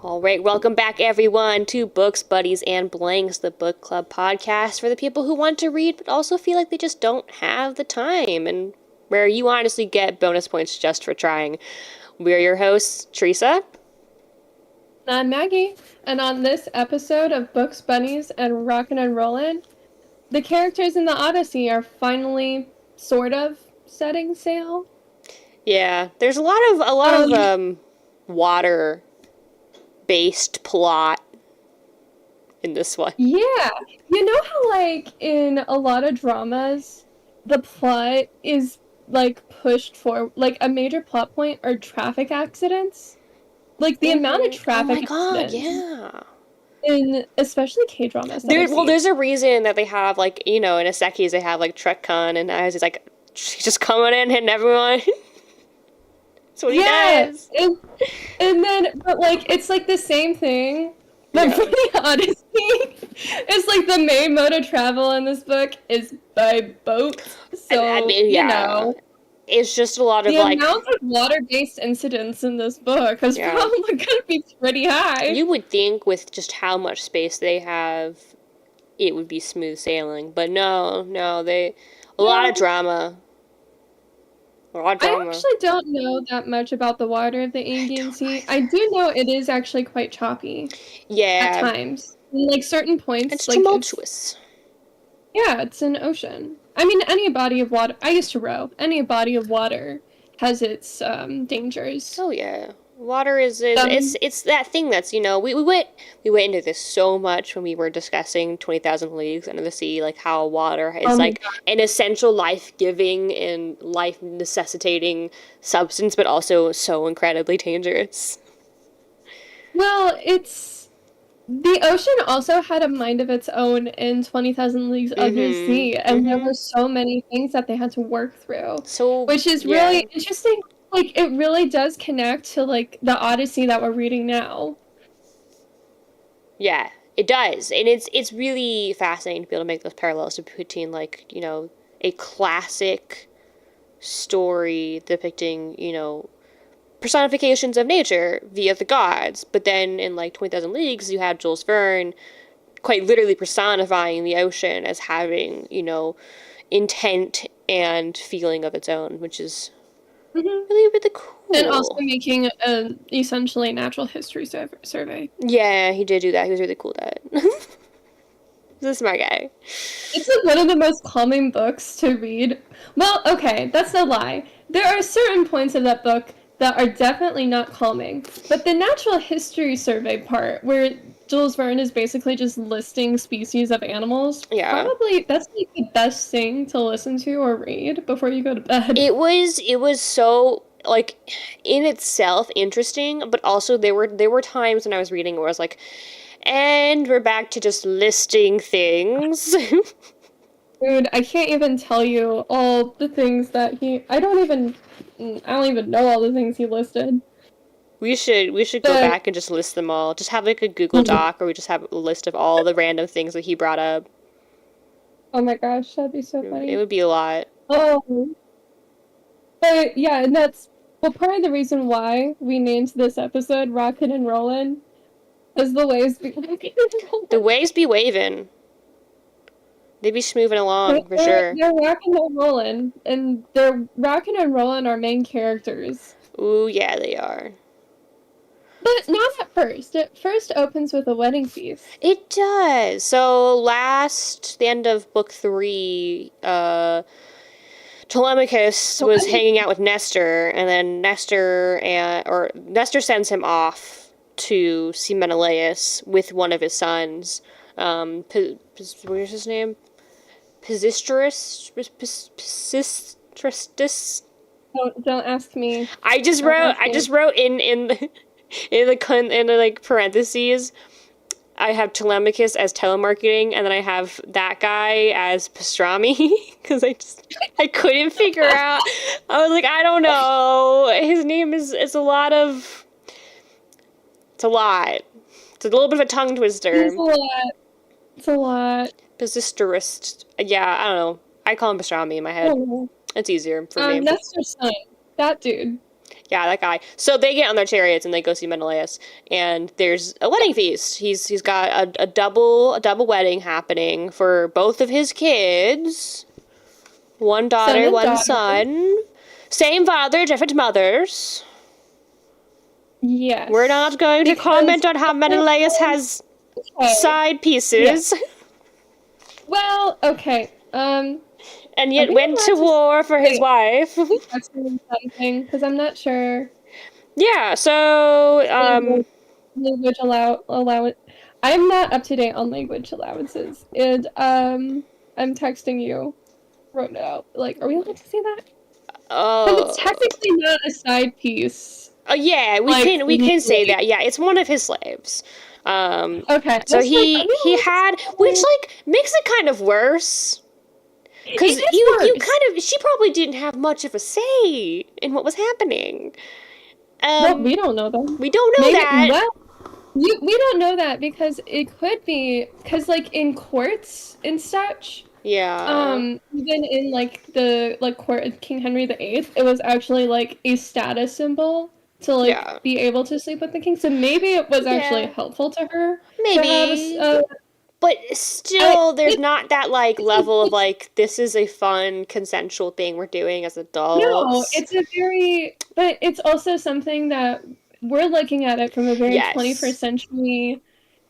All right, welcome back, everyone, to Books, Buddies, and Blanks, the book club podcast for the people who want to read but also feel like they just don't have the time, and where you honestly get bonus points just for trying. We're your hosts, Theresa. I'm Maggie, and on this episode of Books, Bunnies, and Rockin' and Rollin', the characters in the Odyssey are finally sort of setting sail. Yeah, there's a lot of water-based plot in this one. Yeah, you know how, like, in a lot of dramas, the plot is, like, pushed for, like, a major plot point are traffic accidents? Like, the amount of traffic accidents. Yeah. In especially K-dramas. There's a reason that they have, like, in Iseki's they have, like, Trekkan, and as he's, like, he's just coming in, hitting everyone. That's what he does. And then, but, like, it's, like, the same thing. But for the Odyssey, it's, like, the main mode of travel in this book is by boat. So, I mean, yeah. You know. It's just a lot of, the amount of water-based incidents in this book is probably going to be pretty high. You would think with just how much space they have, it would be smooth sailing. But no, a lot of drama. I actually don't know that much about the water of the Aegean Sea. I do know it is actually quite choppy. Yeah. At times. Like, certain points. It's like, tumultuous. It's an ocean. I mean, any body of water... I used to row. Any body of water has its dangers. Oh, yeah. Water is it's that thing that's, we went into this so much when we were discussing 20,000 Leagues Under the Sea, like how water is an essential life-giving and life-necessitating substance, but also so incredibly dangerous. Well, the ocean also had a mind of its own in 20,000 Leagues Under the Sea, and there were so many things that they had to work through. Which is really interesting. Like, it really does connect to, like, the Odyssey that we're reading now. Yeah, it does. And it's really fascinating to be able to make those parallels between, like, a classic story depicting, personifications of nature via the gods. But then in, like, 20,000 Leagues, you had Jules Verne quite literally personifying the ocean as having, intent and feeling of its own, which is really, really cool. And also making an essentially natural history survey. Yeah, he did do that. He was really cool at it. He's a smart guy. It's like one of the most calming books to read. Well, okay, that's no lie. There are certain points of that book that are definitely not calming. But the natural history survey part, where Jules Verne is basically just listing species of animals, probably that's like the best thing to listen to or read before you go to bed. It was so, like, in itself interesting, but also there were times when I was reading where I was like, and we're back to just listing things. Dude, I can't even tell you all the things that I don't even know all the things he listed. We should go back and just list them all. Just have, like, a Google Doc, or we just have a list of all the random things that he brought up. Oh my gosh, that'd be so funny. It would be a lot. Oh. But yeah, and that's part of the reason why we named this episode Rockin' and Rollin', is the waves be rockin' and rollin'. The waves be waving. They be smoothing along, for sure. They're rockin' and rollin', and they're rockin' and rollin' our main characters. Ooh, yeah, they are. But not at first. It first opens with a wedding feast. It does. So the end of book 3, Telemachus was hanging out with Nestor, and then Nestor sends him off to see Menelaus with one of his sons. What is his name? Pisistratus? Don't ask me. I just wrote in the parentheses, I have Telemachus as telemarketing, and then I have that guy as pastrami, because I couldn't figure out. I was like, I don't know. His name it's a lot. It's a little bit of a tongue twister. It's a lot. Pisistratus. Yeah, I don't know. I call him pastrami in my head. It's easier for me. Nestor's son. That dude. Yeah, that guy. So they get on their chariots and they go see Menelaus, and there's a wedding feast. He's got a double wedding happening for both of his kids. One daughter, and one daughter. son. Same father, different mothers. Yes. We're not going to comment on how Menelaus has side pieces. Well, okay. And yet went to war for his wife. That's something, because I'm not sure. Yeah, so language allow. I'm not up to date on language allowances, and I'm texting you. Wrote it out. Like, are we allowed to say that? Because it's technically not a side piece. Yeah, we can say that. Yeah, it's one of his slaves. Okay. So he had, which like makes it kind of worse. Because she probably didn't have much of a say in what was happening. Well, we don't know that. We don't know that. Well, we don't know that because it could be, because like in courts and such. Yeah. Even in like the court of King Henry VIII, it was actually like a status symbol to like be able to sleep with the king. So maybe it was actually helpful to her. Maybe. But still, there's not that, like, level of, like, this is a fun, consensual thing we're doing as adults. No, but it's also something that we're looking at it from a very 21st century.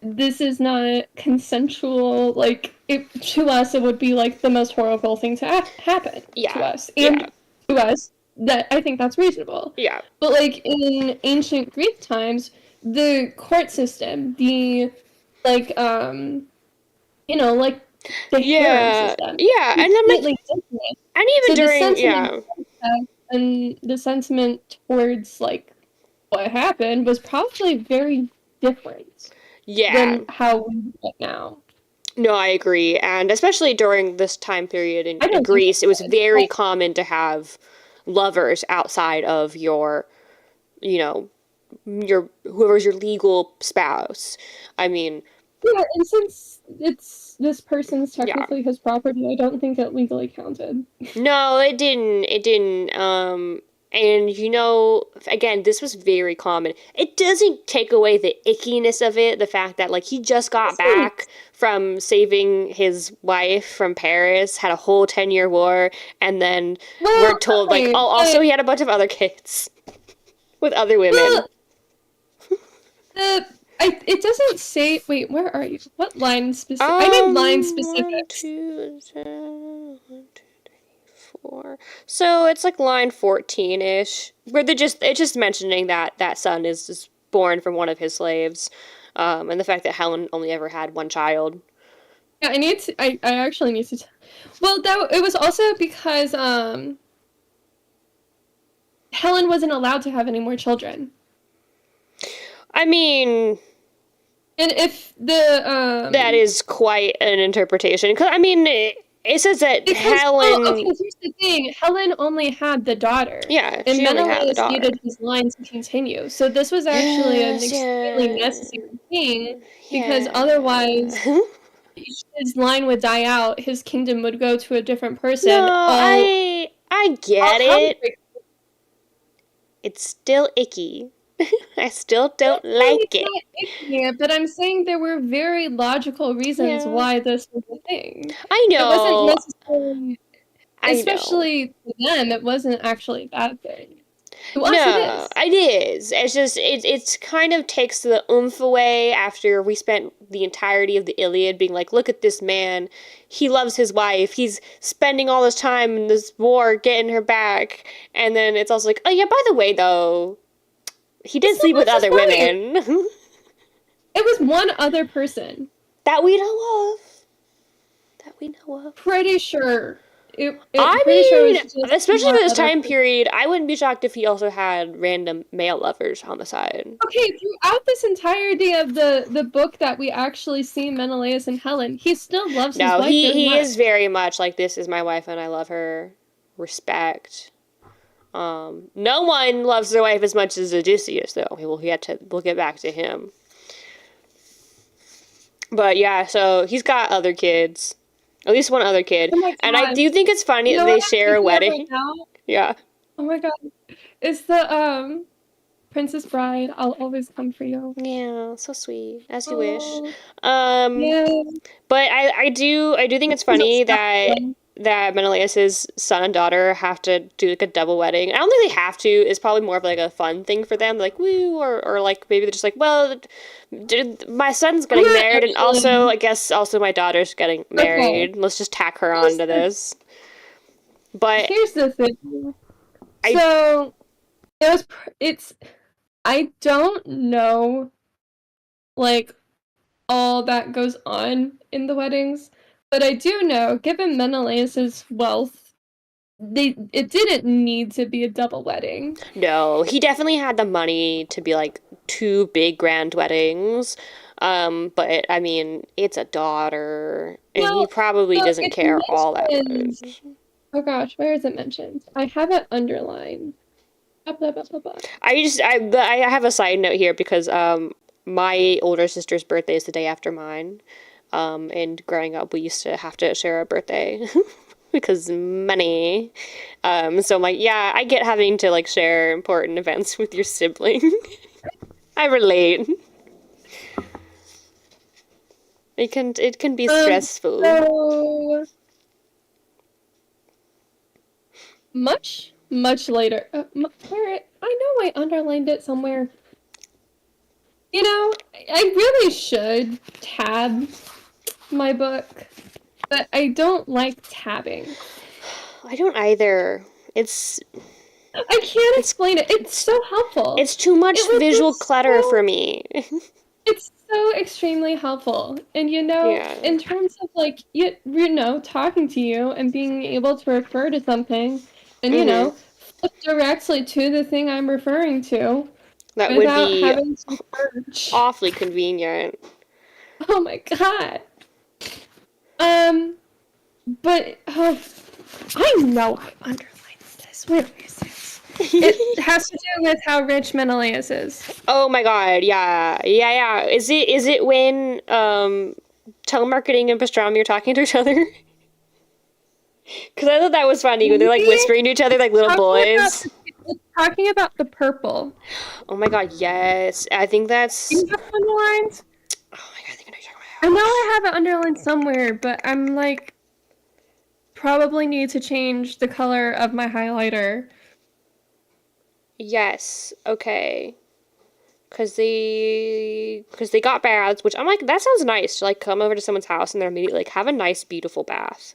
This is not consensual, like, to us, it would be, like, the most horrible thing to happen to us. And to us, that I think that's reasonable. Yeah. But, like, in ancient Greek times, the court system, the, like, like the harem system. Yeah, and then like, and even during and the sentiment towards like what happened was probably very different. Than how we do it now. No, I agree, and especially during this time period in Greece, it was very common to have lovers outside of your whoever's your legal spouse. I mean. Yeah, and since it's this person's technically his property, I don't think it legally counted. No, it didn't. It didn't. And again, this was very common. It doesn't take away the ickiness of it, the fact that like he just got back from saving his wife from Paris, had a whole 10-year war, and then we're told also he had a bunch of other kids with other women. It doesn't say. Wait, where are you? What line specific? I need line specifics. 1, 2, 3, 4. So it's like line 14-ish, where it's just mentioning that son is just born from one of his slaves, and the fact that Helen only ever had one child. Yeah, I actually need to. Well, it was also because Helen wasn't allowed to have any more children. I mean, and if the that is quite an interpretation. Because I mean, it says that Helen. Okay, here's the thing: Helen only had the daughter. Yeah, and Menelaus needed his line to continue. So this was actually an extremely necessary thing because otherwise, his line would die out. His kingdom would go to a different person. No, I get it. It's still icky. I still don't like it. Yeah, but I'm saying there were very logical reasons why this was a thing. I know. It wasn't necessarily, especially to them, it wasn't actually a bad thing. To us, it is. It's just, it kind of takes the oomph away after we spent the entirety of the Iliad being like, look at this man. He loves his wife. He's spending all this time in this war getting her back. And then it's also like, oh yeah, by the way, though, he did sleep with other women. It was one other person. That we know of. Pretty sure. Especially for this time period, I wouldn't be shocked if he also had random male lovers on the side. Okay, throughout this entirety of the book that we actually see Menelaus and Helen, he still loves his wife. No, he is very much like, this is my wife and I love her. Respect. No one loves their wife as much as Odysseus, though. We'll get back to him. But yeah, so he's got other kids. At least one other kid. Oh, and I do think it's funny that they share a wedding. Yeah. Oh my god. It's the Princess Bride. I'll always come for you. Yeah, so sweet. As you wish. Oh, Um, yeah. but I do think it's It's funny a that one. Menelaus's son and daughter have to do like a double wedding. I don't think they have to. It's probably more of like a fun thing for them, like woo, or like maybe they're just like, well, my son's I'm getting not married, and also actually I guess also my daughter's getting okay. married. Let's just tack her Here's onto the this. But here's the thing. I So it's I don't know like all that goes on in the weddings, but I do know, given Menelaus's wealth, it didn't need to be a double wedding. No, he definitely had the money to be like two big grand weddings. But I mean, it's a daughter, and he Well, probably so doesn't it's care all that mentioned. much. Oh gosh, where is it mentioned? I have it underlined. Blah, blah, blah, blah, blah. I have a side note here because my older sister's birthday is the day after mine. And growing up, we used to have to share a birthday because money. So I'm like, yeah, I get having to like share important events with your sibling. I relate. It can be stressful. So much later. Where I know I underlined it somewhere. You know, I really should tab my book, but I don't like tabbing. I don't either. It's I can't it's explain it. It's it's so helpful. it's too It much was visual just clutter so for me. it's so extremely helpful. And you know, Yeah. in terms of like you know, talking to you and being able to refer to something and Mhm. flip directly to the thing I'm referring to That would without be having to search. awfully convenient. Oh my god. Um, but I know I underlined this. Where is it? It has to do with how rich Menelaus is. Oh my god, yeah. Yeah, yeah. Is it when telemarketing and pastrami are talking to each other? Because I thought that was funny when they're like Maybe whispering to each other like little boys. it's talking about the purple. Oh my god, yes. I think Do that's. you have it underlined? Oh my god, I think I know what you're I talking know about. I have it underlined somewhere, but I'm like probably need to change the color of my highlighter. Yes. Okay. Cause they got baths, which I'm like, that sounds nice to like come over to someone's house and they're immediately like have a nice, beautiful bath.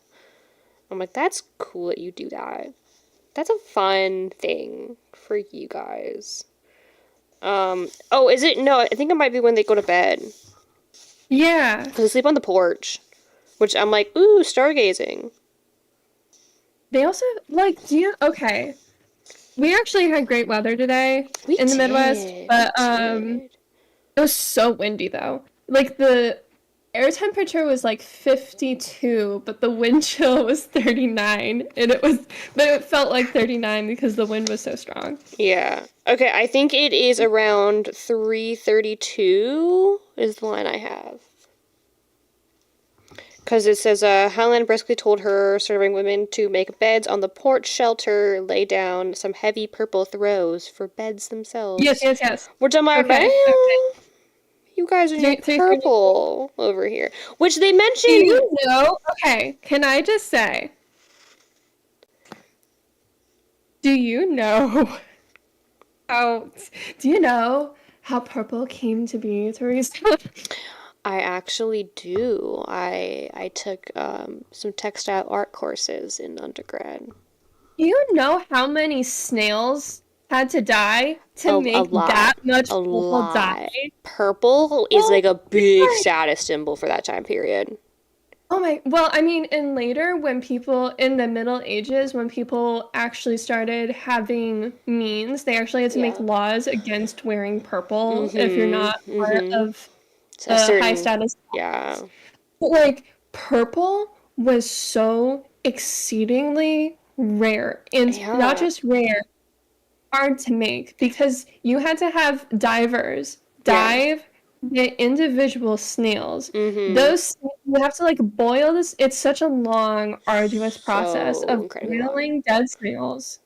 I'm like, that's cool that you do that. That's a fun thing for you guys. Oh, is it? No, I think it might be when they go to bed. Yeah. Because they sleep on the porch. Which I'm like, ooh, stargazing. They also like do you okay. We actually had great weather today We in the Midwest, did. We but did. it was so windy though. Like the air temperature was like 52, but the wind chill was 39, and but it felt like 39 because the wind was so strong. Yeah. Okay, I think it is around 3:32 is the line I have. Because it says, Helen briskly told her serving women to make beds on the porch shelter, lay down some heavy purple throws for beds Yes, themselves. yes, yes. Which I'm like, Okay, okay. you guys are your 3:32. purple over here. Which they Do mentioned. you know? Okay, can I just say, do you know how do you know how purple came to be, Teresa? I actually do. I took some textile art courses in undergrad. Do you know how many snails had to die to A make lot. that much A purple dye? lot. Purple is Oh like a my big God. status symbol for that time period. Oh my, well, I mean, and later when people in the Middle Ages, when people actually started having means, they actually had to make Yeah. laws against wearing purple if you're not Mm-hmm. part Mm-hmm. of It's a the high certain, status yeah. classes. But like purple was so exceedingly rare, and not Yeah. just rare, hard to make because you had to have divers Yeah. dive the individual snails. Mm-hmm. Those you have to like boil this. It's such a long, arduous process So of incredibly long. boiling dead snails.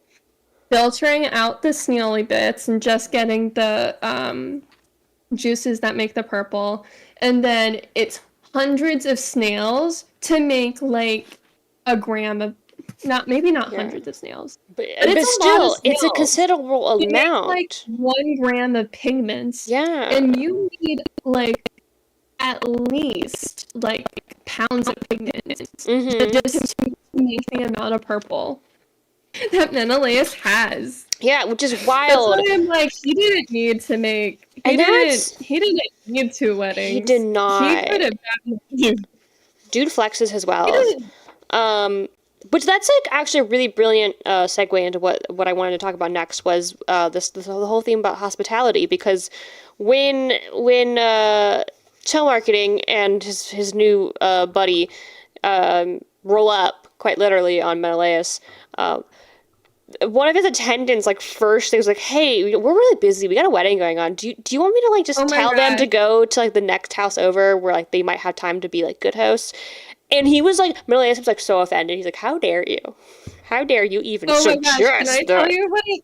filtering out the snaily bits and just getting the juices that make the purple, and then it's hundreds of snails to make like a gram of not hundreds of snails, But it's a lot of still, it's a snails. considerable You make like amount. 1 gram of pigments, Yeah. and you need like at least like pounds of pigments just to make the amount of purple that Menelaus has. Yeah, which is That's wild. why I'm like, he didn't need to make. He didn't need 2 weddings. He did not. He could have gotten. Dude flexes his He wealth. didn't. Which that's like actually a really brilliant segue into what I wanted to talk about next was this the whole theme about hospitality, because when telemarketing and his new buddy roll up quite literally on Menelaus, one of his attendants like first they was like, hey, we're really busy, we got a wedding going on, do you want me to like just tell them to go to like the next house over where like they might have time to be like good hosts? And he was like, Menelaus was like so offended. He's like, how dare you even suggest that?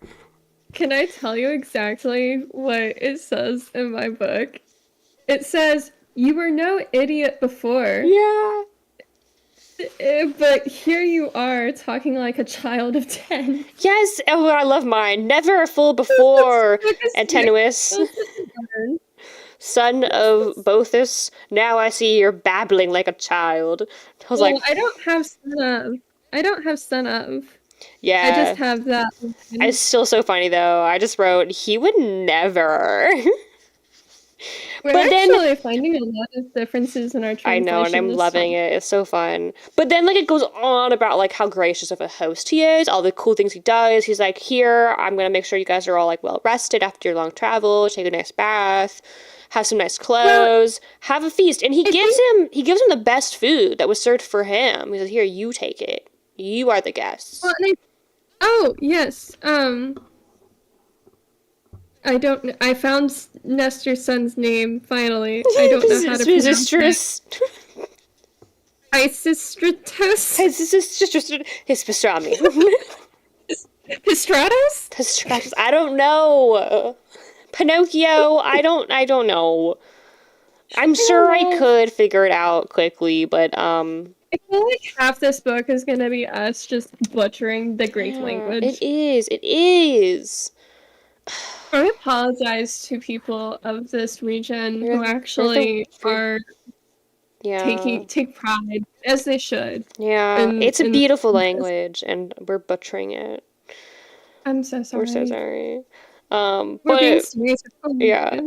Can I tell you exactly what it says in my book? It says, you were no idiot before. Yeah. But here you are talking like a child of 10. Yes, oh, I love mine. Never a fool before, Antinous. Son of Bothus, now I see you're babbling like a child. I was like, I don't have son of. Yeah. I just have that. It's still so funny though. I just wrote, he would never. We're actually finding a lot of differences in our translation. I know, and I'm loving it. It's so fun. But then like it goes on about like how gracious of a host he is, all the cool things he does. He's like, here, I'm gonna make sure you guys are all like well rested after your long travel, take a nice bath, have some nice clothes, have a feast. And he gives him the best food that was served for him. He says, here, you take it. You are the guest. Well, oh, yes. I found Nestor's son's name, finally. I don't know how to pronounce it. Pisistratus? His pastrami. Pistratus? Pistratus. I don't know. Pinocchio. I don't know. I'm sure I could figure it out quickly, but I feel like half this book is gonna be us just butchering the Greek language. It is. I apologize to people of this region who actually take pride, as they should. Yeah, it's a beautiful language, and we're butchering it. I'm so sorry. We're so sorry. We're being serious. Yeah.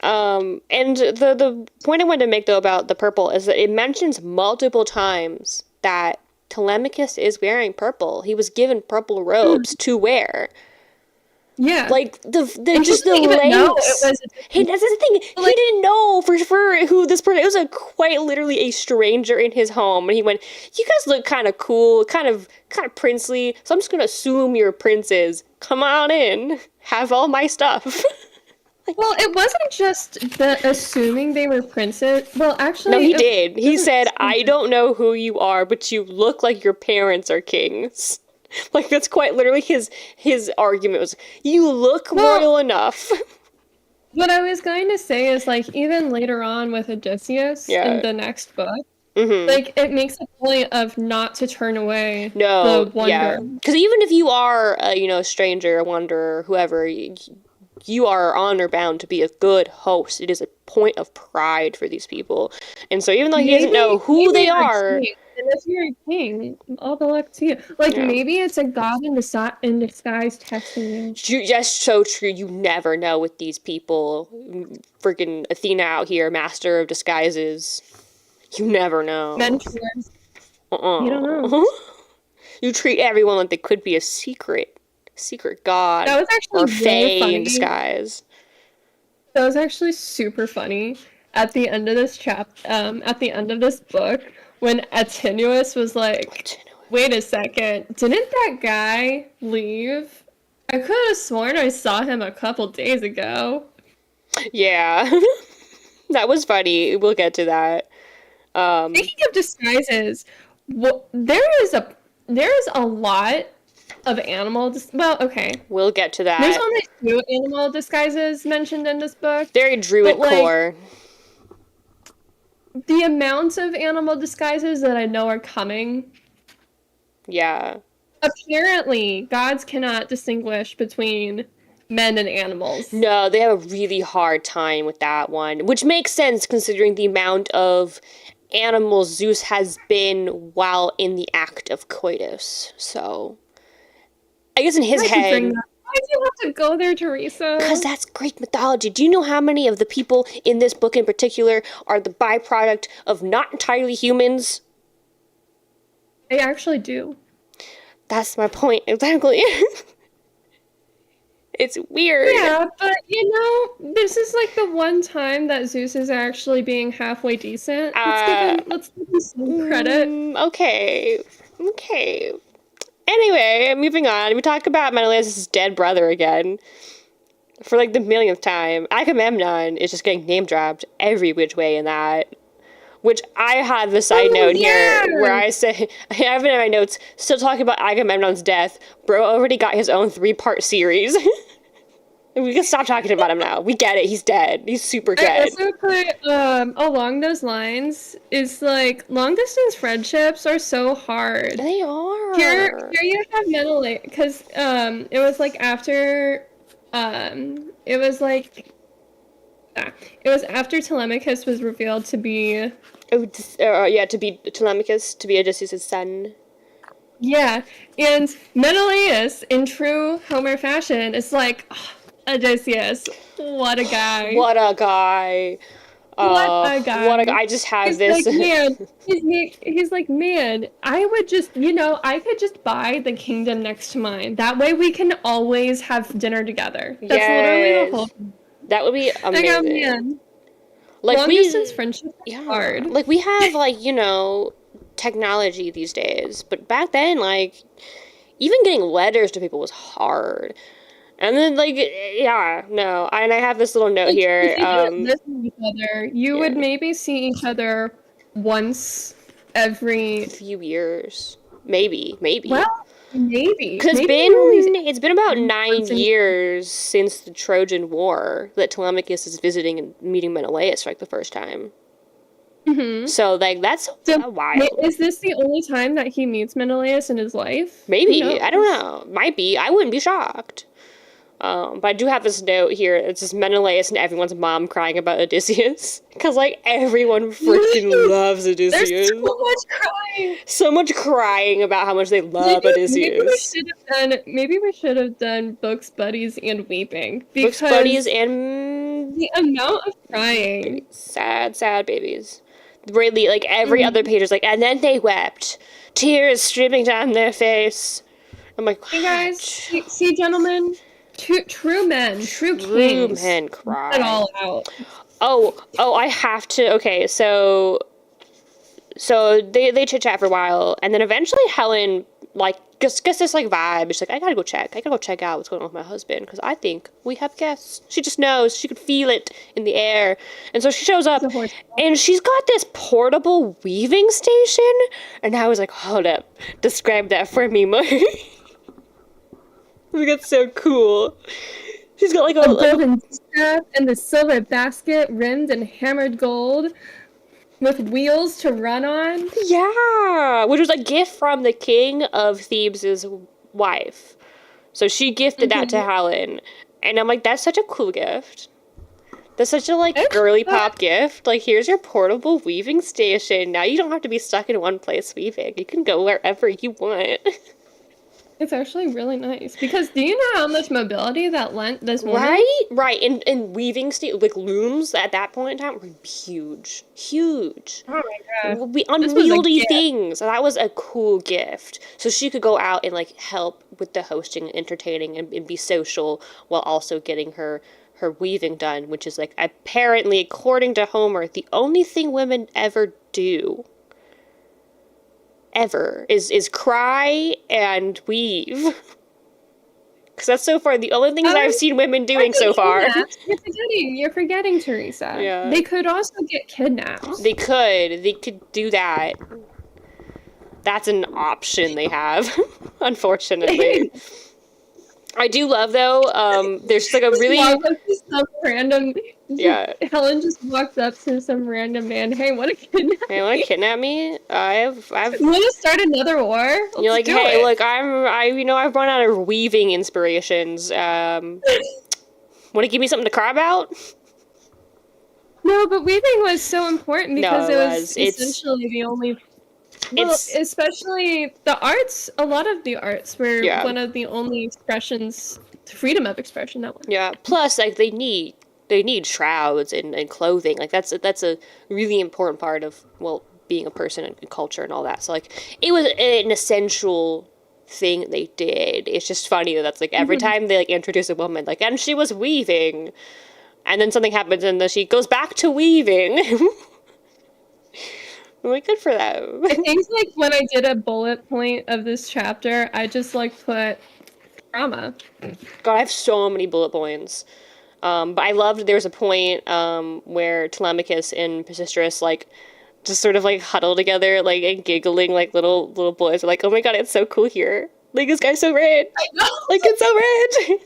And the point I wanted to make though about the purple is that it mentions multiple times that Telemachus is wearing purple. He was given purple robes to wear. Yeah. Like the lengths. That's the thing. He didn't know for who this person. It was quite literally a stranger in his home, and he went, "You guys look kind of cool, kind of princely. So I'm just gonna assume you're princes. Come on in, have all my stuff." Well, it wasn't just the assuming they were princes. Well, actually, no, he did. He said, "I don't know who you are, but you look like your parents are kings." Like, that's quite literally his argument was, you look royal enough. What I was going to say is, like, even later on with Odysseus in the next book, like, it makes a point of not to turn away the wonder. Yeah. Because even if you are, a stranger, a wanderer, whoever, you are honor bound to be a good host. It is a point of pride for these people. And so even though he doesn't know who they are... And if you're a king, all the luck to you. Like, maybe it's a god in disguise testing you. Just so true. You never know with these people. Freaking Athena out here, master of disguises. You never know. Mentors. You don't know. You treat everyone like they could be a secret god. That was actually or fae in disguise. That was actually super funny. At the end of this at the end of this book, when Antinous was like, wait a second, didn't that guy leave? I could have sworn I saw him a couple days ago. Yeah. That was funny. We'll get to that. Speaking of disguises, there is a lot of animal. Well, okay. We'll get to There's that. only 2 animal disguises mentioned in this book. Very druid But, like, core. the amount of animal disguises that I know are coming. Yeah. Apparently, gods cannot distinguish between men and animals. No, they have a really hard time with that one, which makes sense considering the amount of animals Zeus has been while in the act of coitus. So, I guess in his Why'd you bring head, that? Why'd you have to go there, Theresa? because that's Greek mythology. Do you know how many of the people in this book in particular are the byproduct of not entirely humans? I actually do. That's my point, exactly. It's weird. Yeah, but this is like the one time that Zeus is actually being halfway decent. Let's give him some credit. Okay. Anyway, moving on. We talk about Menelaus' dead brother again. For like the millionth time. Agamemnon is just getting name dropped every which way in that. Which I have the side note here where I say, I have it in my notes, still talking about Agamemnon's death. Bro already got his own 3-part series. We can stop talking about him now. We get it. He's dead. He's super I dead. also put along those lines is like long distance friendships are so hard. They are. Here you have Menelaus because it was like after it was after Telemachus was revealed to be to be Telemachus, to be Odysseus' son. Yeah, and Menelaus, in true Homer fashion, is like, oh, Odysseus, what a guy. What a guy. What a guy. I just have He's this. like, man, he's like, man, I would just, I could just buy the kingdom next to mine. That way we can always have dinner together. That's literally the whole thing. That would be amazing. Like, man. Like long distance friendship is hard. Like we have technology these days, but back then, like, even getting letters to people was hard. And then, and I have this little note here. If you didn't listen to each other, you would maybe see each other once every few years, maybe. Well, maybe because it's been about 9 years since the Trojan War that Telemachus is visiting and meeting Menelaus for like the first time. Mm-hmm. So that's a while. Is this the only time that he meets Menelaus in his life? Maybe. I don't know. Might be. I wouldn't be shocked. But I do have this note here. It's just Menelaus and everyone's mom crying about Odysseus. Because, everyone freaking loves Odysseus. There's so much crying. So much crying about how much they love Odysseus. Maybe we should have done Books, Buddies, and Weeping. Books, Buddies, and... the amount of crying. Sad, sad babies. Really, every other page is and then they wept. Tears streaming down their face. I'm like, hey guys, see gentlemen? True men, true kings. True men cry. It all out. Oh, I have to. Okay, so they chit chat for a while, and then eventually Helen gets this vibe. She's like, I gotta go check out what's going on with my husband because I think we have guests. She just knows. She could feel it in the air, and so she shows up, and she's got this portable weaving station, and I was like, hold up, describe that for me more. I think it's so cool. She's got a golden staff and the silver basket rimmed and hammered gold with wheels to run on. Yeah, which was a gift from the king of Thebes' wife. So she gifted that to Helen. And I'm like, that's such a cool gift. That's such a girly pop gift. Here's your portable weaving station. Now you don't have to be stuck in one place weaving. You can go wherever you want. It's actually really nice because do you know how much mobility that lent this woman? Right. And weaving looms at that point in time were huge. Oh my god! Unwieldy things. That was a cool gift. So she could go out and help with the hosting, and entertaining, and be social while also getting her weaving done, which is apparently, according to Homer, the only thing women ever do. Ever is cry and weave, because that's so far the only things I've seen women doing so far. You're forgetting, Theresa. Yeah. They could also get kidnapped. They could do that. that's an option they have, unfortunately. I do love, though, there's just, like, a really... Some random... Yeah. Helen just walks up to some random man. Hey, want to kidnap me? Hey, want to kidnap me? I've... You want to start another war? You're like, hey, look, I've run out of weaving inspirations. Want to give me something to cry about? No, but weaving was so important because No, it was essentially the only... Well, especially the arts, a lot of the arts were one of the only expressions, freedom of expression, that one. Yeah, plus, like, they need shrouds and clothing. Like, that's a really important part of, well, being a person and culture and all that. So, like, it was an essential thing they did. It's just funny that that's, like, every time they, like, introduce a woman, like, and she was weaving, and then something happens and then she goes back to weaving. I'm like, good for them. I think, like, when I did a bullet point of this chapter, I just, like, put drama. God, I have so many bullet points. But I loved, there was a point where Telemachus and Pisistratus, like, just sort of, like, huddle together, like, and giggling like little boys. They're like, oh my god, it's so cool here. Like, this guy's so rich. I know. Like, it's so rich.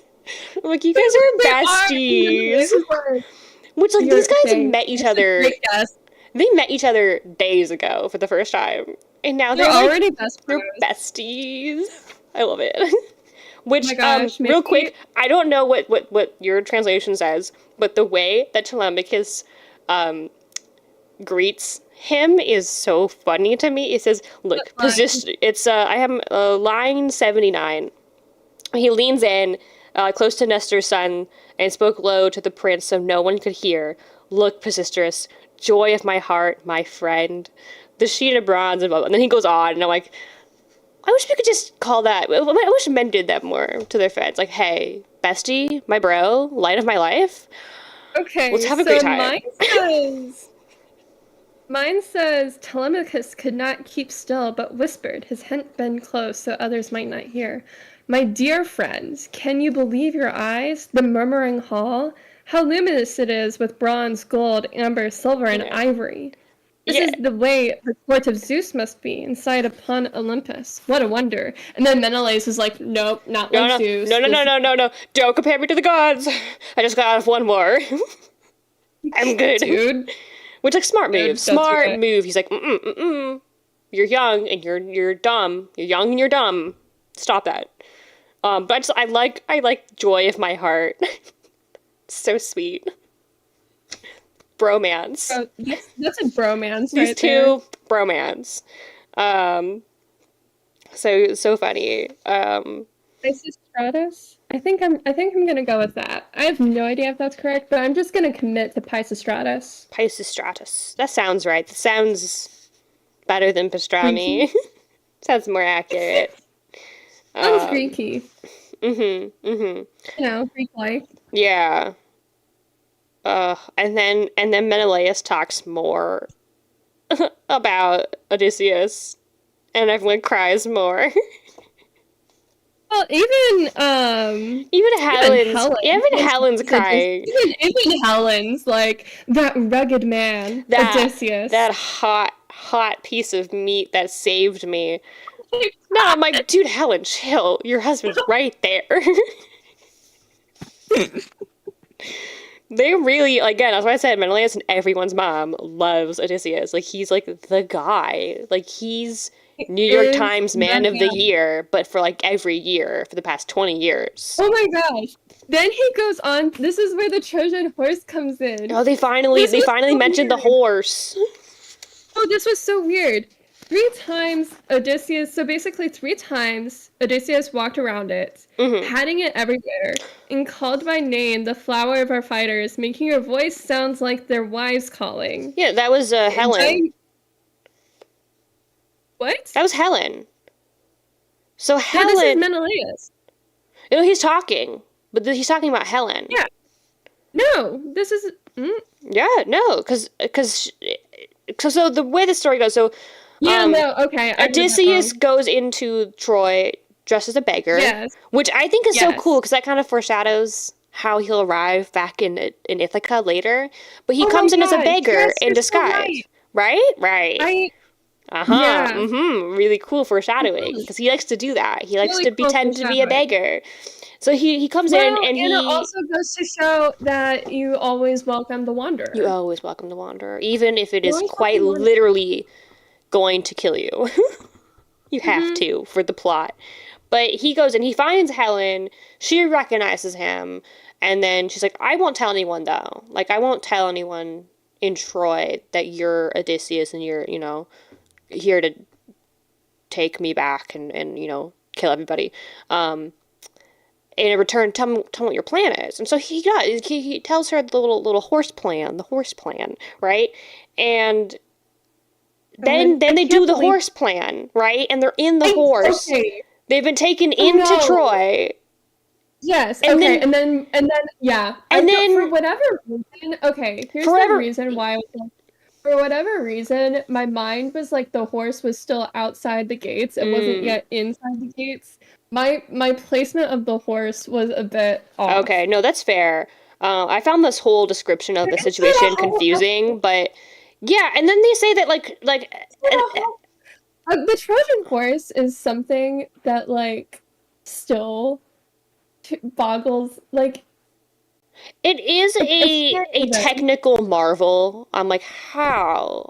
I'm like, you guys are besties. Which, like, these guys met each other. They met each other days ago for the first time. And now they're already like, they're besties. I love it. Which, gosh, real quick, I don't know what your translation says, but the way that Telemachus greets him is so funny to me. It says, look, it's, I have line 79. He leans in, close to Nestor's son, and spoke low to the prince so no one could hear. Look, Pisistratus, joy of my heart, my friend, the sheen of bronze, and then he goes on, and I'm like, I wish we could just call that, I wish men did that more to their friends, like, hey, bestie, my bro, light of my life, okay, let's have a great time. Mine says, Telemachus could not keep still, but whispered, his head bent close so others might not hear. My dear friends, can you believe your eyes, the murmuring hall? How luminous it is with bronze, gold, amber, silver, and ivory. This is the way the court of Zeus must be, inside upon Olympus. What a wonder. And then Menelaus is like, nope, not like Zeus. No. Don't compare me to the gods. I just got out of one war. I'm good. Dude. Which, like, smart move. Smart move. He's like, you're young and you're dumb. You're young and you're dumb. Stop that. But I like joy of my heart. So sweet. Bromance. Oh, that's a bromance. These two bromance. So funny. Pisistratus? I think I'm gonna go with that. I have no idea if that's correct, but I'm just gonna commit to Pisistratus. Pisistratus. That sounds right. That sounds better than pastrami. Sounds more accurate. Sounds Greeky. You know, Greek-like. Yeah. And then Menelaus talks more about Odysseus, and everyone cries more. Well, even Helen's crying. Even Helen's like that rugged man, Odysseus. That hot piece of meat that saved me. No, I'm like, dude, Helen, chill. Your husband's right there. They really, again, that's why I said Menelaus and everyone's mom loves Odysseus. Like, he's, like, the guy. Like, he's New York Times Man of the Year, but for, like, every year for the past 20 years. Oh my gosh. Then he goes on, this is where the Trojan horse comes in. Oh, they finally mentioned the horse. Oh, this was so weird. 3 times Odysseus walked around it, patting it everywhere, and called by name the flower of our fighters, making her voice sound like their wives calling. Yeah, that was Helen. What? That was Helen. So Helen... Yeah, this is Menelaus. No, he's talking, but he's talking about Helen. Yeah. No, this is... Yeah, no, because so the way the story goes, so... Yeah, no, okay. Odysseus goes into Troy dressed as a beggar, which I think is so cool, because that kind of foreshadows how he'll arrive back in Ithaca later. But he comes in as a beggar in disguise. So right. Right? Uh-huh. Yeah. Really cool foreshadowing because he likes to do that. He likes Really to cool pretend to be a foreshadowing. beggar. So he comes in Well, and and it he also goes to show that you always welcome the you wanderer. always welcome to wander, even if it You is always quite welcome the wanderer. literally going to kill you. You have Mm-hmm. to for the plot. But he goes and he finds Helen. She recognizes him, and then she's like, "I won't tell anyone though. Like, I won't tell anyone in Troy that you're Odysseus and you're, here to take me back and kill everybody. And in return, tell me what your plan is." And so he does. He tells her the little the horse plan, right? And God, then I they do can't the believe. horse plan, right? And they're in the horse. Okay. They've been taken Oh into no. Troy, Yes. and Okay. then And then yeah. I and don't for then whatever reason. Okay. Here's the forever. reason why I was like, for whatever reason, my mind was like the horse was still outside the gates. It wasn't Mm, yet inside the gates. My placement of the horse was a bit okay, off. no, that's fair. I found this whole description of the Is that a situation whole? confusing, but yeah. And then they say that Is that a whole? The Trojan horse is something that like still boggles like it is it's a given. technical marvel. I'm like, how?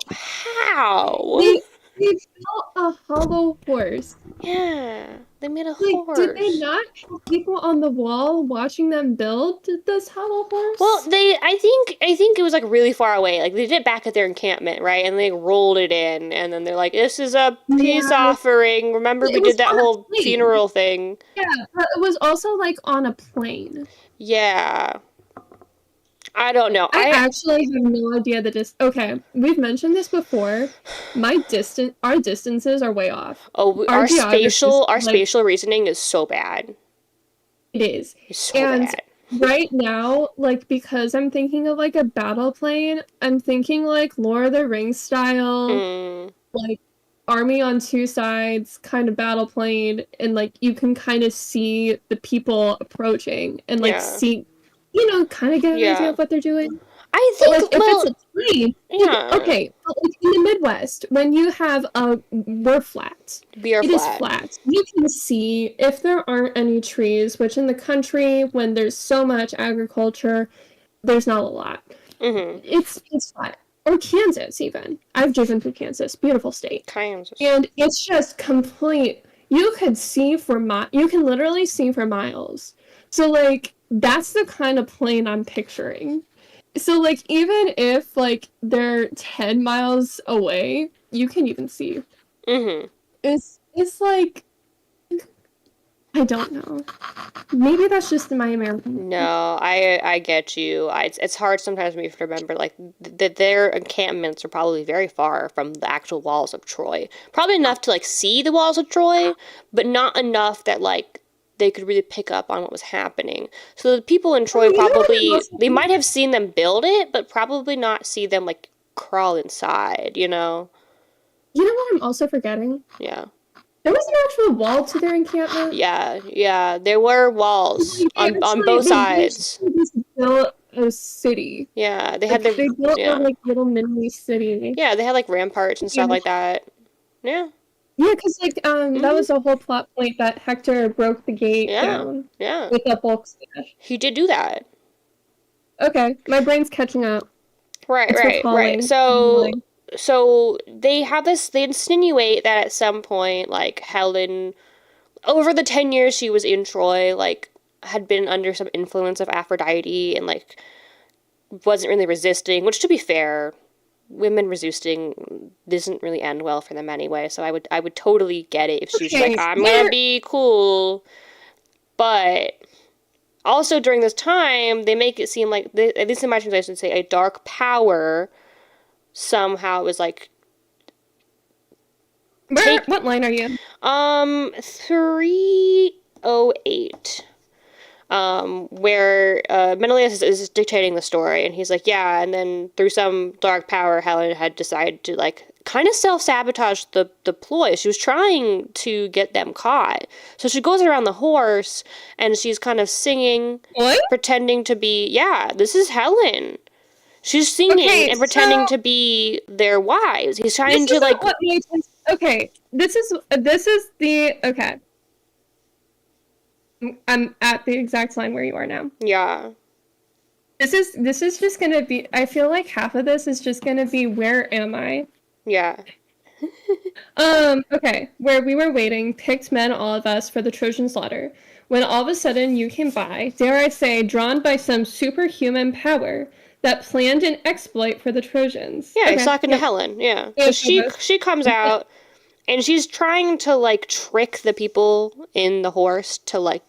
They they built a hollow horse. Yeah, they made a Like, did they horse. not have people on the wall watching them build this hollow Well, horse? I think it was like really far away. Like they did it back at their encampment, right? And they rolled it in, and then they're like, "This is a peace Yes. offering." Remember, we It did was that on a whole plane. funeral thing. Yeah, but it was also like on a plane. Yeah, I don't know. I actually have no idea the okay, we've mentioned this before. Our distances are way off. Our geography is Our like spatial reasoning is so bad. it is. It's so And bad. right now, like because I'm thinking of like a battle plane, I'm thinking like Lord of the Rings style, Mm, like army on two sides kind of battle plane, and like you can kind of see the people approaching and like yeah, see, kind of get an idea yeah. of what they're doing. I But like think. if it's Well, a plane, yeah. okay, but like in the Midwest, when you have we're flat. We are It is flat. flat. You can see if there aren't any trees, which in the country, when there's so much agriculture, there's not a lot. Mm-hmm. It's flat. Or Kansas, even. I've driven through Kansas, beautiful state, Kansas. and it's just complete. You could see for you can literally see for miles. So like that's the kind of plane I'm picturing. So like even if like they're 10 miles away, you can even see. Mm-hmm. It's like I don't know. Maybe that's just my American mind. No, I get you. It's hard sometimes for me to remember like that their encampments are probably very far from the actual walls of Troy. Probably enough to like see the walls of Troy, but not enough that like they could really pick up on what was happening. So the people in Troy Oh, you know what I'm probably also they might have seen them build it, but probably not see them like crawl inside, you know? you know what I'm also forgetting? Yeah. There was an actual wall to their encampment. Yeah. There were walls Like, on both they sides. actually just built a city. Yeah, they had Like their they built a yeah. like little mini city. Yeah, they had like ramparts and stuff And like that. Yeah. yeah, because like that Mhm. was the whole plot point that Hector broke the gate Yeah. down Yeah. with a bulk smash. He did do that. Okay, my brain's catching up. It's Right. recalling. So they have this they insinuate that at some point like Helen over the 10 years she was in Troy like had been under some influence of Aphrodite and like wasn't really resisting, which to be fair, women resisting doesn't really end well for them anyway. So I would totally get it if she was like, Okay, I'm gonna here. be cool. But also during this time, they make it seem like, at least in my translation, say a dark power somehow was like Where? take What line are you? 308. Where Menelaus is dictating the story, and he's like, yeah, and then through some dark power, Helen had decided to like kind of self-sabotage the ploy. She was trying to get them caught. So she goes around the horse and she's kind of singing, What? pretending to be, yeah, this is Helen. She's singing Okay, and pretending so to be their wives. He's trying this to is like. what made sense. Okay, this is the okay. I'm at the exact line where you are now. Yeah. This is just gonna be. I feel like half of this is just gonna be where am I? Yeah. Okay, where we were waiting, picked men, all of us, for the Trojan slaughter. When all of a sudden you came by, dare I say, drawn by some superhuman power that planned an exploit for the Trojans. Yeah, he's Okay, talking to yep. Helen. Yeah. So Yeah, she comes out and she's trying to like trick the people in the horse to like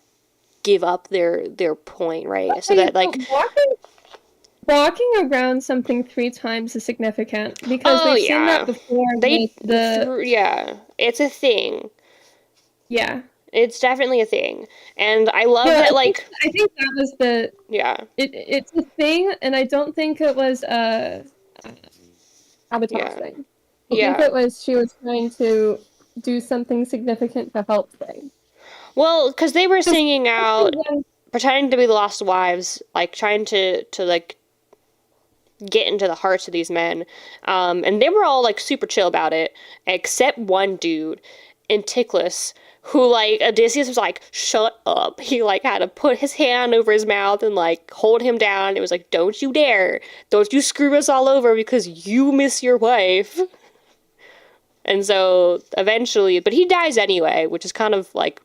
give up their point, right? So that like walking around something 3 times is significant because oh we've seen that yeah. before They with the yeah, it's a thing. yeah. It's definitely a thing. And I love Yeah, that like I think that was the yeah. it's a thing, and I don't think it was a sabotage Yeah. thing. I Yeah. think it was she was trying to do something significant to help things. Well, because they were singing out, When- pretending to be the lost wives, like trying to like get into the hearts of these men, and they were all like super chill about it, except one dude, Anticlus, who like Odysseus was like, "Shut up!" He like had to put his hand over his mouth and like hold him down. It was like, "Don't you dare! Don't you screw us all over because you miss your wife." And so eventually, but he dies anyway, which is kind of like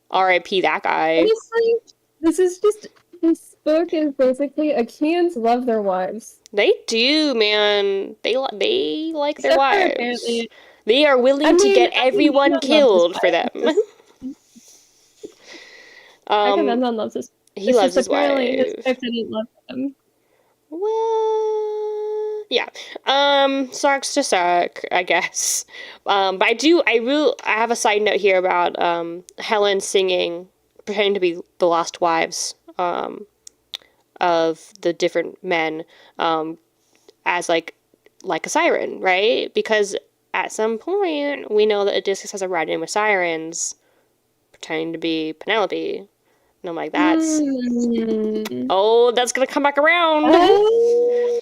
R.I.P. that guy. Honestly, this book is basically Achaeans love their wives. They do, man. They like their Except for wives. apparently, They are willing to get everyone killed for them. Agamemnon loves his. He loves his apparently wife. his wife didn't love him. Well, yeah. Sucks to suck, I guess. But I have a side note here about Helen singing, pretending to be the lost wives of the different men, as like a siren, right? Because at some point we know that Odysseus has a run-in with sirens, pretending to be Penelope. And I'm like, that's that's gonna come back around. Right?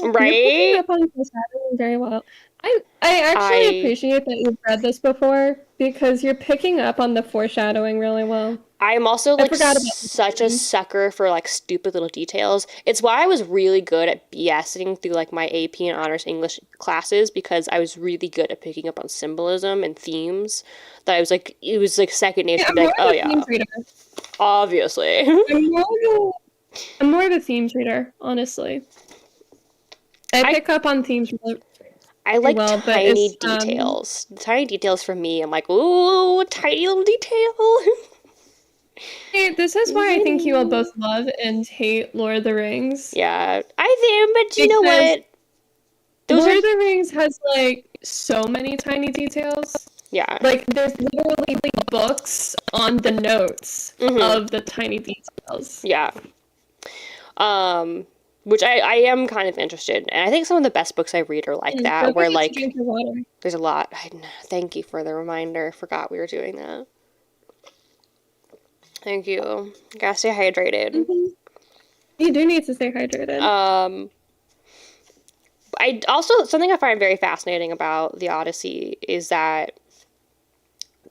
You're picking up on foreshadowing very well. I actually appreciate that you've read this before because you're picking up on the foreshadowing really well. I'm also like such a sucker for like stupid little details. It's why I was really good at BSing through like my AP and honors English classes, because I was really good at picking up on symbolism and themes. That I was like, it was like second nature to be like, oh yeah, obviously. I'm more of a themes reader, honestly. I pick up on themes really I like well, tiny details. Tiny details for me. I'm like, ooh, tiny little detail. Hey, this is why I think you all both love and hate Lord of the Rings. Yeah, I think, but you know what? Lord of the Rings has like so many tiny details. Yeah. Like there's literally books on the notes of the tiny details. Yeah. Which I am kind of interested in. And I think some of the best books I read are like that, where like there's a lot. Thank you for the reminder. I forgot we were doing that. Thank you. Gotta stay hydrated. You do need to stay hydrated. I also, something I find very fascinating about the Odyssey is that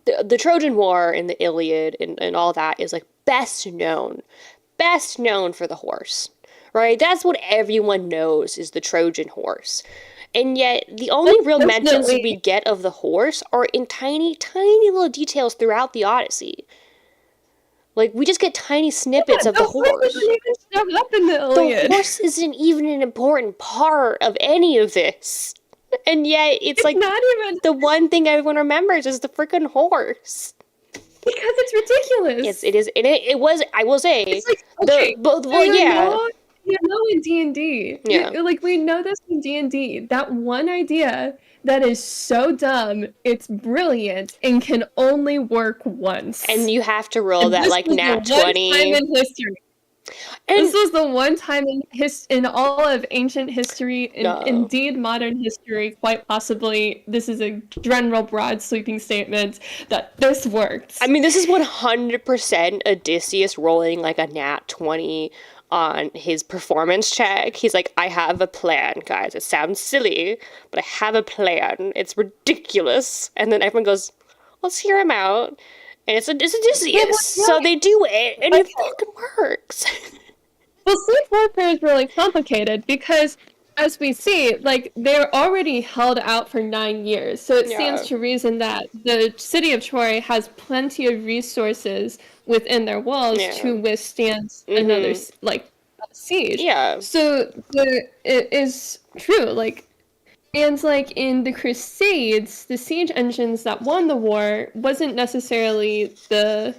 the Trojan War and the Iliad and all that is like best known for the horse, right? That's what everyone knows is the Trojan horse. And yet the only real mentions we get of the horse are in tiny, tiny little details throughout the Odyssey. Like, we just get tiny snippets of the horse. The horse isn't even an important part of any of this. And yet, it's like, not even the one thing everyone remembers is the freaking horse. Because it's ridiculous. Yes, it is. It was, I will say, it's like, okay, you know in D&D. Yeah. Like, we know this in D&D. That one idea that is so dumb, it's brilliant, and can only work once. And you have to roll that, like, nat 20. Time in history. This was the one time in all of ancient history, indeed modern history, quite possibly, this is a general broad sweeping statement, that this worked. I mean, this is 100% Odysseus rolling like a nat 20 on his performance check. He's like, I have a plan, guys. It sounds silly, but I have a plan. It's ridiculous. And then everyone goes, let's hear him out. And it's Odysseus. Yeah, so they do it, and it fucking works. Well, siege warfare is really complicated because, as we see, like, they're already held out for 9 years. So it stands to reason that the city of Troy has plenty of resources within their walls to withstand another, like, siege. Yeah. So it is true, like, and, like, in the Crusades, the siege engines that won the war wasn't necessarily the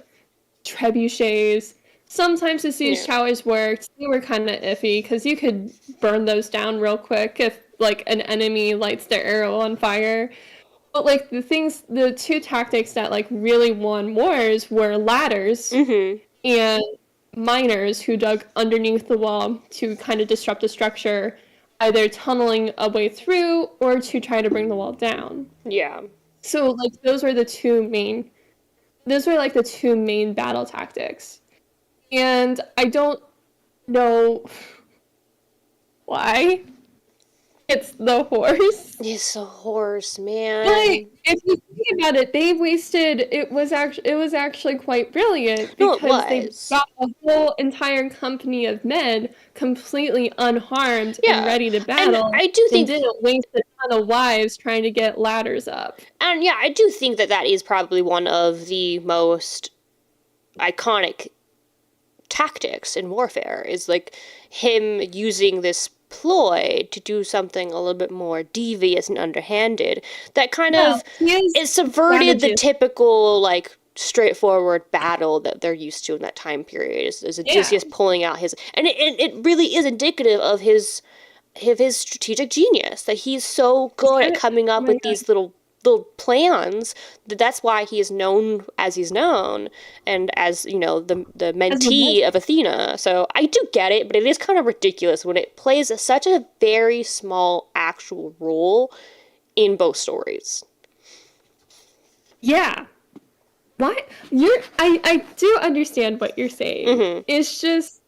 trebuchets. Sometimes the siege towers worked. They were kind of iffy because you could burn those down real quick if, like, an enemy lights their arrow on fire. But, like, the two tactics that, like, really won wars were ladders and miners who dug underneath the wall to kind of disrupt the structure, either tunneling a way through or to try to bring the wall down. Yeah. So, like, those were like the two main battle tactics. And I don't know why it's the horse. It's a horse, man. Like, if you think about it, it was actually quite brilliant because they got a whole entire company of men completely unharmed and ready to battle. And I do think didn't waste a ton of lives trying to get ladders up. And yeah, I do think that is probably one of the most iconic tactics in warfare, is like him using this ploy to do something a little bit more devious and underhanded that kind of it subverted the typical, like, straightforward battle that they're used to in that time period. Is Odysseus pulling out his, and it really is indicative of his strategic genius, that he's so good at coming up with these little plans. That's why he is known as he's known, and as, you know, the mentee of Athena. So I do get it, but it is kind of ridiculous when it plays such a very small actual role in both stories. Yeah. What? I do understand what you're saying. It's just...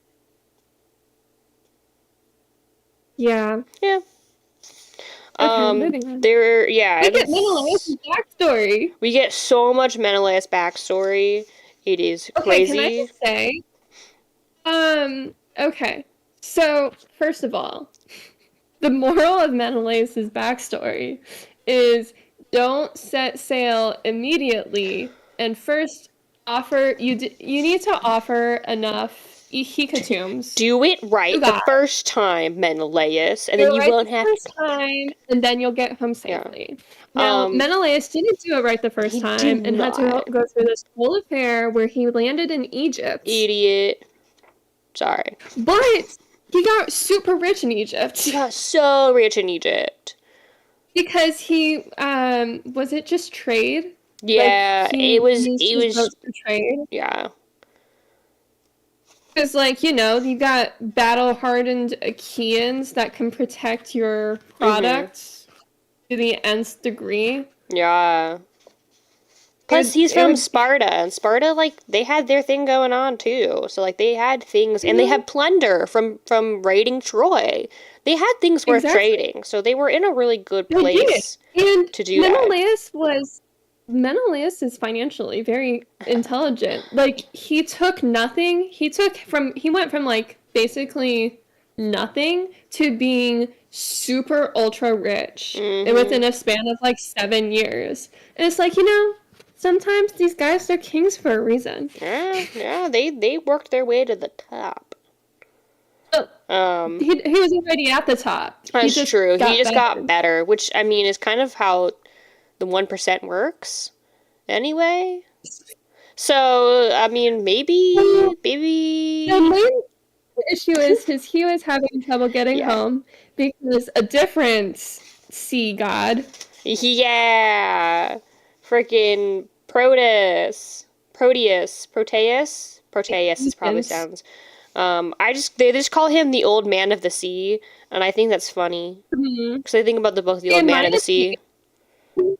Yeah. Yeah. Okay, we get Menelaus' backstory. We get so much Menelaus backstory. It is crazy. Can I just say? Okay. So, first of all, the moral of Menelaus' backstory is don't set sail immediately, and first you need to offer enough hecatombs. Do it right the first time, Menelaus, and then you won't have first time, and then you'll get home safely. Now, Menelaus didn't do it right the first time, and had to go through this whole affair where he landed in Egypt. Idiot. Sorry. But he got super rich in Egypt. He got so rich in Egypt. Because he, was it just trade? Yeah, like, it was for trade. Yeah. Because, like, you know, you got battle-hardened Achaeans that can protect your products to the nth degree. Yeah. Plus, he's from Sparta, and Sparta, like, they had their thing going on, too. So, like, they had things, and they had plunder from raiding Troy. They had things worth trading, so they were in a really good place to do that. Menelaus is financially very intelligent. Like, he took nothing. He went from, like, basically nothing to being super ultra rich within a span of, like, 7 years. And it's like, you know, sometimes these guys, they're kings for a reason. Yeah, they worked their way to the top. He was already at the top. That's true. He just got better, which, I mean, is kind of how the 1% works anyway. So, I mean, maybe... The main issue is he was having trouble getting home because a different sea god... Yeah! Freaking Proteus is probably sounds... They just call him the Old Man of the Sea, and I think that's funny Mhm. because I think about the book The Old In Man mine, of the it's the Sea.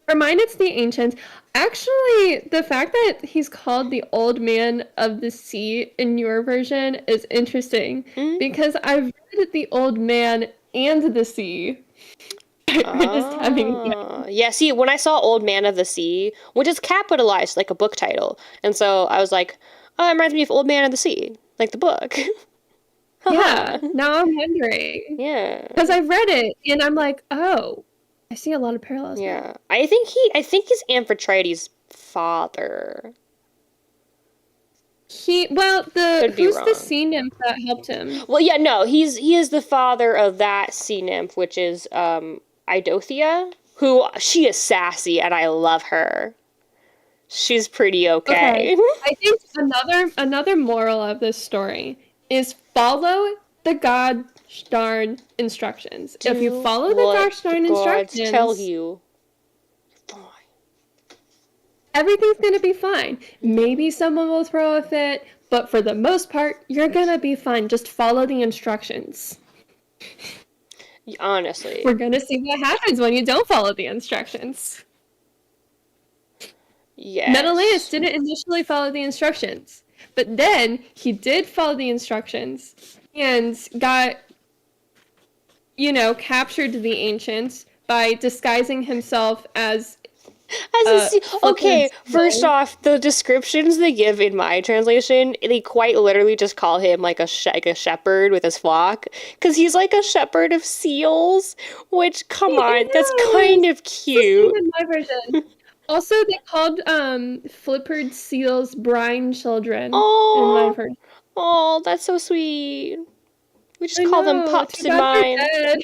For mine, it's the ancients. Actually, the fact that he's called the Old Man of the Sea in your version is interesting Mm? because I've read the Old Man and the Sea. We're just having Yeah, see, when I saw Old Man of the Sea, which is capitalized like a book title, and so I was like, oh, it reminds me of Old Man of the Sea, like the book. yeah. Haha. Now I'm wondering Yeah. because I've read it and I'm like, oh, I see a lot of parallels now. Yeah. I think he's Amphitrite's father. Could be Who's the wrong. sea nymph that helped him? Well, yeah, no, he is the father of that sea nymph, which is Idothea, who she is sassy and I love her. She's pretty Okay. okay. I think another moral of this story is follow the gosh darn instructions. If you Do follow the what gosh the darn gods tell instructions, you. Fine. everything's gonna be fine. Maybe someone will throw a fit, but for the most part, you're gonna be fine. Just follow the instructions. Honestly. We're gonna see what happens when you don't follow the instructions. Menelaus Yes. didn't initially follow the instructions, but then he did follow the instructions and got, captured the ancients by disguising himself as Okay, Flipper's first seal. off, the descriptions they give in my translation, they quite literally just call him like like a shepherd with his flock, because he's like a shepherd of seals, which, He come on, that's is. kind of It's the same cute. in my version. Also, they called flippered seals brine children in my Oh, version. oh, that's so sweet. We just I call them know. pups Too in bad they're mine. dead.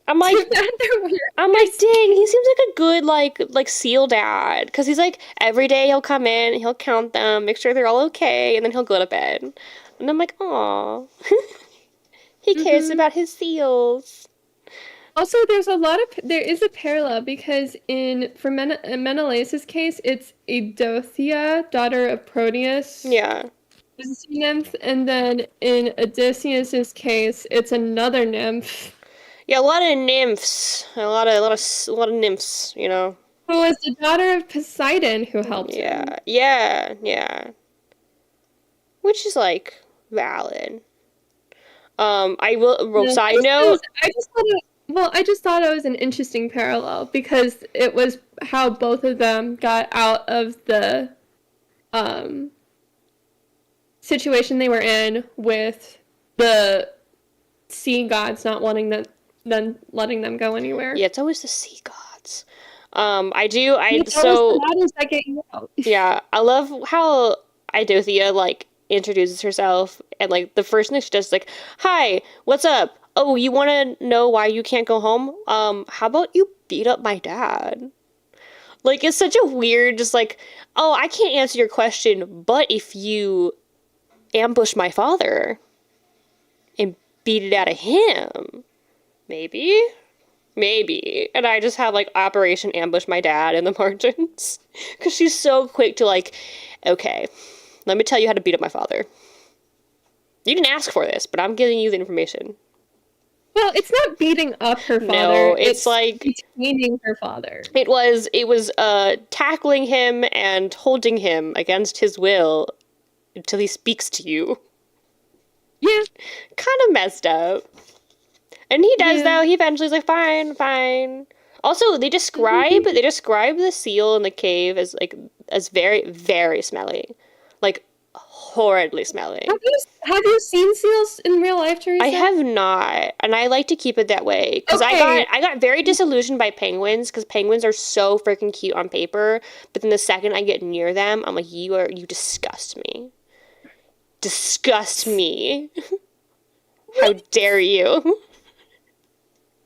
I'm Too like, bad they're weird. I'm They're like, dang, sweet. he seems like a good like seal dad, because he's like every day he'll come in, he'll count them, make sure they're all okay, and then he'll go to bed. And I'm like, aw, he cares Mm-hmm. about his seals. Also, there is a parallel because in Menelaus' case, it's Eidothea, daughter of Proteus, Yeah, is a sea nymph, and then in Odysseus' case, it's another nymph yeah, a lot of nymphs, a lot of nymphs, you know. who was the daughter of Poseidon who helped Yeah, him. yeah, yeah. Which is like valid. I will. Yeah, Side note. I just thought it was an interesting parallel because it was how both of them got out of the um situation they were in with the sea gods not wanting them letting them go anywhere. Yeah, it's always the sea gods. I do. It's always the So matters that get you out. yeah, I love how Idothea like introduces herself and like the first thing she does is like, "Hi, what's up? Oh, you want to know why you can't go home? How about you beat up my dad?" Like it's such a weird, just like, "Oh, I can't answer your question, but if you ambush my father and beat it out of him, maybe." Maybe. And I just have like Operation Ambush My Dad in the margins. Because she's so quick to like, okay, let me tell you how to beat up my father. You didn't ask for this, but I'm giving you the information. Well, it's not beating up her No, father, it's it's like detaining her father. it was tackling him and holding him against his will until he speaks to you. Yeah. Kind of messed up. And he does Yeah. though. He eventually is like, fine, fine. Also, they describe the seal in the cave as very, very smelly. Like horridly smelly. Have you seen seals in real life, I Teresa? have not, and I like to keep it that way because Okay. I got very disillusioned by penguins because penguins are so freaking cute on paper, but then the second I get near them, I'm like, you disgust me. Disgust me. How dare you?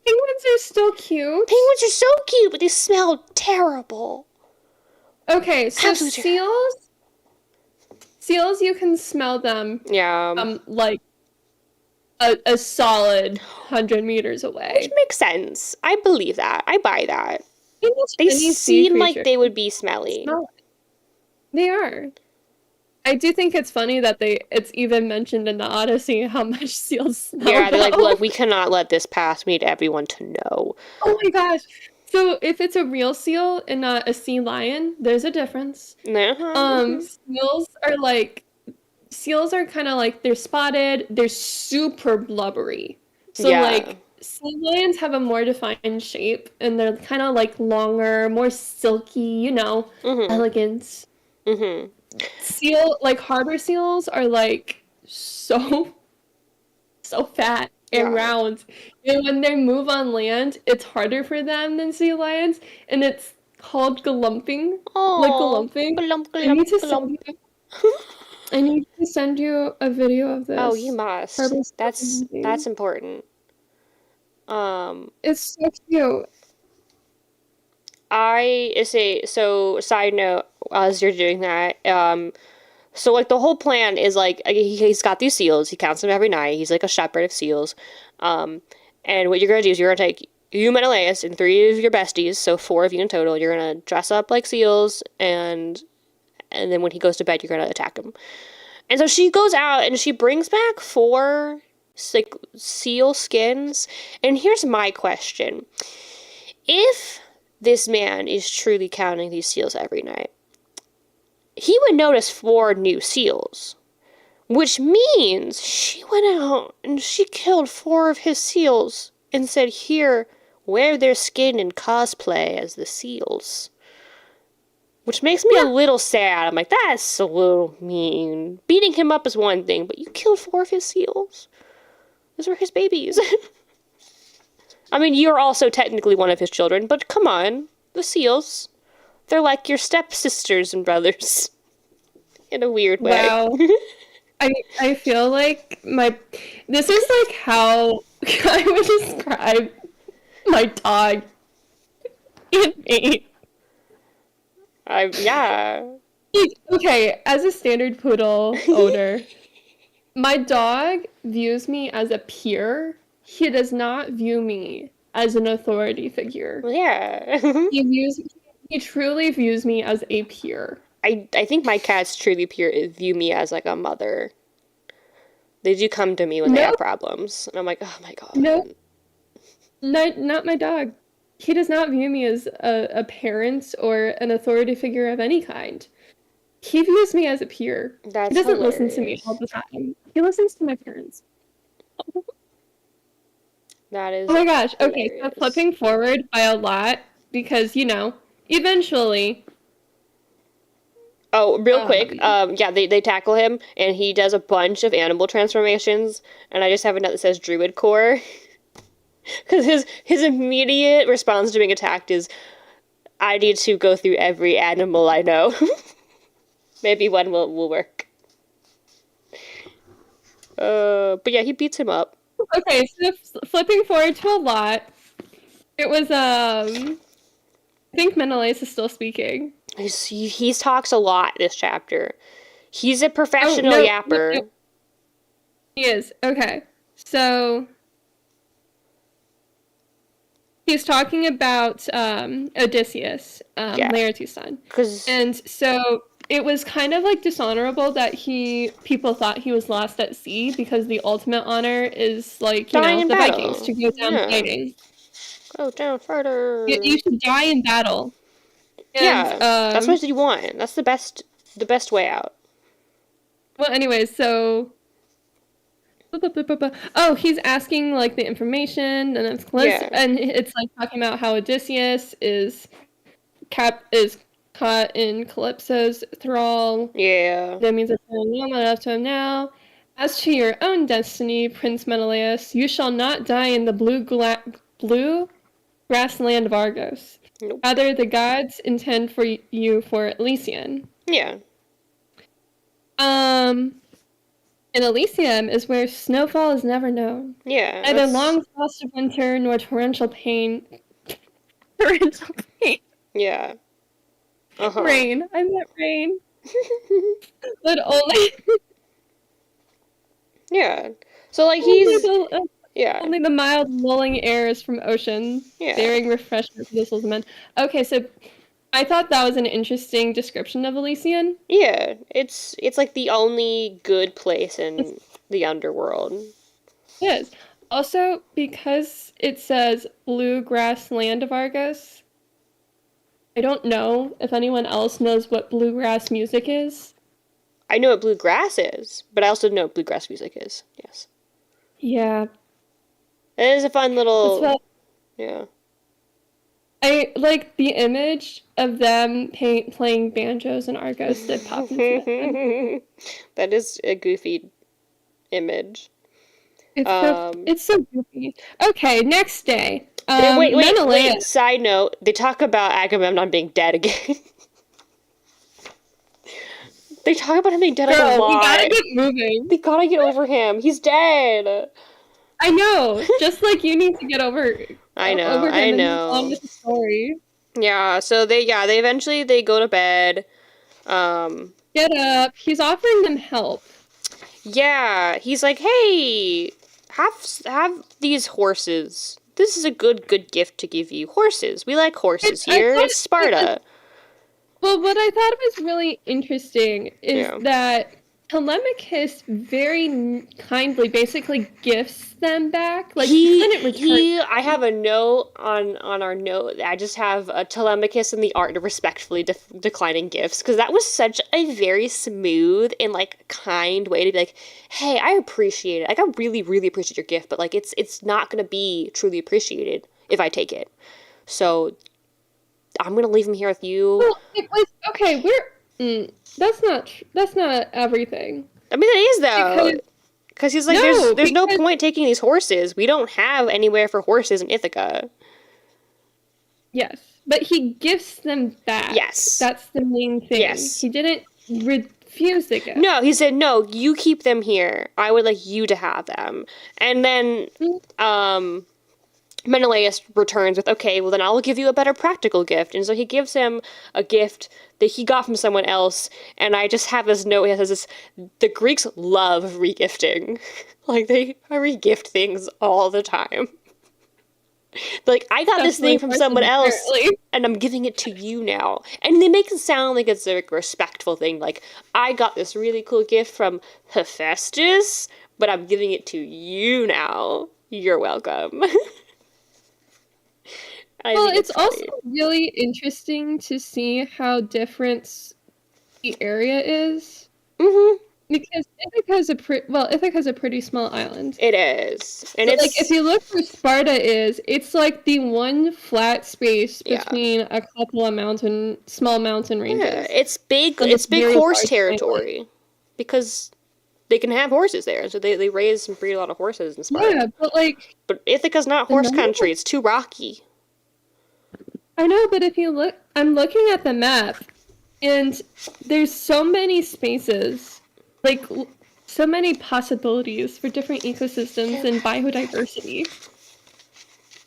Penguins are still cute. Penguins are so cute, but they smell terrible. Okay, so Absolutely terrible. seals, you can smell them Yeah. like a solid 100 meters Which away. makes sense. I believe that. I buy that. Almost They any sea seem like creature they would can be smelly. smell it. They are. I do think it's funny that it's even mentioned in the Odyssey how much seals smell Yeah, they're like, though. look, we cannot let this pass. We need everyone to know. Oh my gosh. So if it's a real seal and not a sea lion, there's a difference. Uh-huh, mhm. Seals are like seals are kind of like they're spotted, they're super blubbery. So Yeah. like sea lions have a more defined shape and they're kind of like longer, more silky, Mhm. elegant. Mhm. Like harbor seals are like so fat and Yeah. round. And when they move on land, it's harder for them than sea lions, and it's called galumping. Like Oh, galumping. glump, I glump, need to send glump. you I need to send you a video of Oh, you this. must. Harbor That's galumping. important. It's so cute. I say so. Side note, as you're doing that, so like the whole plan is like he's got these seals. He counts them every night. He's like a shepherd of seals. Um, and what you're gonna do is you're gonna take you, Menelaus, and three of your besties, so four of you in total. You're gonna dress up like seals, and then when he goes to bed, you're gonna attack him. And so she goes out and she brings back four like seal skins. And here's my question: if this man is truly counting these seals every night, he would notice four new seals, which means she went out and she killed four of his seals and said, here, wear their skin and cosplay as the seals. Which makes me a Yeah. little sad. I'm like, that's a little mean. Beating him up is one thing, but you killed four of his seals. Those were his babies. I mean, you're also technically one of his children, but come on. The seals. They're like your stepsisters and brothers. In a weird way. Wow. I feel like this is like how I would describe my dog in me. Yeah. Okay, as a standard poodle owner, my dog views me as a peer. He does not view me as an authority figure. Well, yeah. He truly views me as a peer. I think my cats truly view me as like a mother. They do come to me when they No, have problems. And I'm like, oh my no, god. not my dog. He does not view me as a parent or an authority figure of any kind. He views me as a peer. He That's doesn't listen to me all hilarious. the time. He listens to my parents. That Oh is my gosh. Okay, so hilarious. flipping forward by a lot because, eventually, Oh, real quick, um, yeah, they tackle him, and he does a bunch of animal transformations, and I just have a note that says Druid Core, because his immediate response to being attacked is, I need to go through every animal I know. Maybe one will work. But yeah, he beats him up. okay, so flipping forward to a lot, it was, I think Menelaus is still speaking. He's talks a lot this chapter. He's a Oh, professional no, no, no, yapper. he is. Okay, so he's talking about, Odysseus, Yeah, Laertes' son. because And so it was kind of like dishonorable that people thought he was lost at sea because the ultimate honor is like, dying in the Vikings battle. to go down Yeah, fighting. go down You further. should die in battle. And Yeah, that's what you want. That's the best way out. well, anyways, so oh, he's asking like the information, and Yeah, it's like talking about how Odysseus is caught in Calypso's thrall. yeah. That means it's not up to him now. As to your own destiny, Prince Menelaus, you shall not die in the blue grassland of Argos. Nope. Rather, the gods intend for you for Elysium. Yeah, In Elysium is where snowfall is never known. yeah. Neither long frost of winter nor torrential pain. Torrential pain. Yeah. Uh-huh. Rain. I meant rain. But only, Yeah. So like only he's the yeah. only the mild lulling airs from ocean, Yeah. bearing refreshment for the souls of men. Okay, so I thought that was an interesting description of Elysian. Yeah, it's like the only good place in the underworld. It is. Also, because it says Bluegrass Land of Argus, I don't know if anyone else knows what bluegrass music is. I know what bluegrass is, but I also know what bluegrass music is. Yes. Yeah, It is a fun that's little, what yeah. I like the image of them playing banjos and Argos that popped into my head. That is a goofy image. It's so Um, it's so goofy. Okay, next day. wait. Menelaus. Side note, they talk about Agamemnon being dead again. They talk about him being dead like a Girl, we lot. gotta get moving. They gotta get over him. He's dead. I know. Just like you need to get over I know, over him I and move know. on with the story. Yeah, so they eventually they go to bed. Um, Get up. He's offering them help. yeah, he's like, "Hey, have these horses. This is a good gift to give you. Horses. We like horses I here. thought It's Sparta." Well, what I thought was really interesting is Yeah. that Telemachus very kindly basically gifts them back. Like, he couldn't return. I have a note on our note. I just have a Telemachus in the art of respectfully declining gifts, because that was such a very smooth and like kind way to be like, "Hey, I appreciate it. Like, I really really appreciate your gift, but like it's not gonna be truly appreciated if I take it. So I'm gonna leave him here with you." Well, it was okay. That's not everything. I mean, it is though. Because he's like, No, there's no because- point taking these horses. We don't have anywhere for horses in Ithaca. Yes, but he gifts them back. Yes. That's the main thing. Yes. He didn't refuse the gift. No, he said, "No, you keep them here. I would like you to have them." And then, Menelaus returns with, "Okay, well then I'll give you a better practical gift." And so he gives him a gift that he got from someone else. And I just have this note that says this: the Greeks love regifting. Like, they regift things all the time. Like, I got this thing from someone else, apparently. and I'm giving it to you now. And they make it sound like it's a respectful thing. Like, I got this really cool gift from Hephaestus, but I'm giving it to you now. You're welcome. Well, it's also really interesting to see how different the area is. Mm-hmm. Because Ithaca's a pretty small island. It is. And But, it's like, if you look where Sparta is, it's like the one flat space Yeah. between a couple of small mountain ranges. yeah, it's big. So It's it's big very horse large territory because they can have horses there. So they raise and breed a lot of horses in Sparta. Yeah, but like But Ithaca's not horse number- country. It's too rocky. I know, but if you look, I'm looking at the map, and there's so many spaces, like so many possibilities for different ecosystems and biodiversity.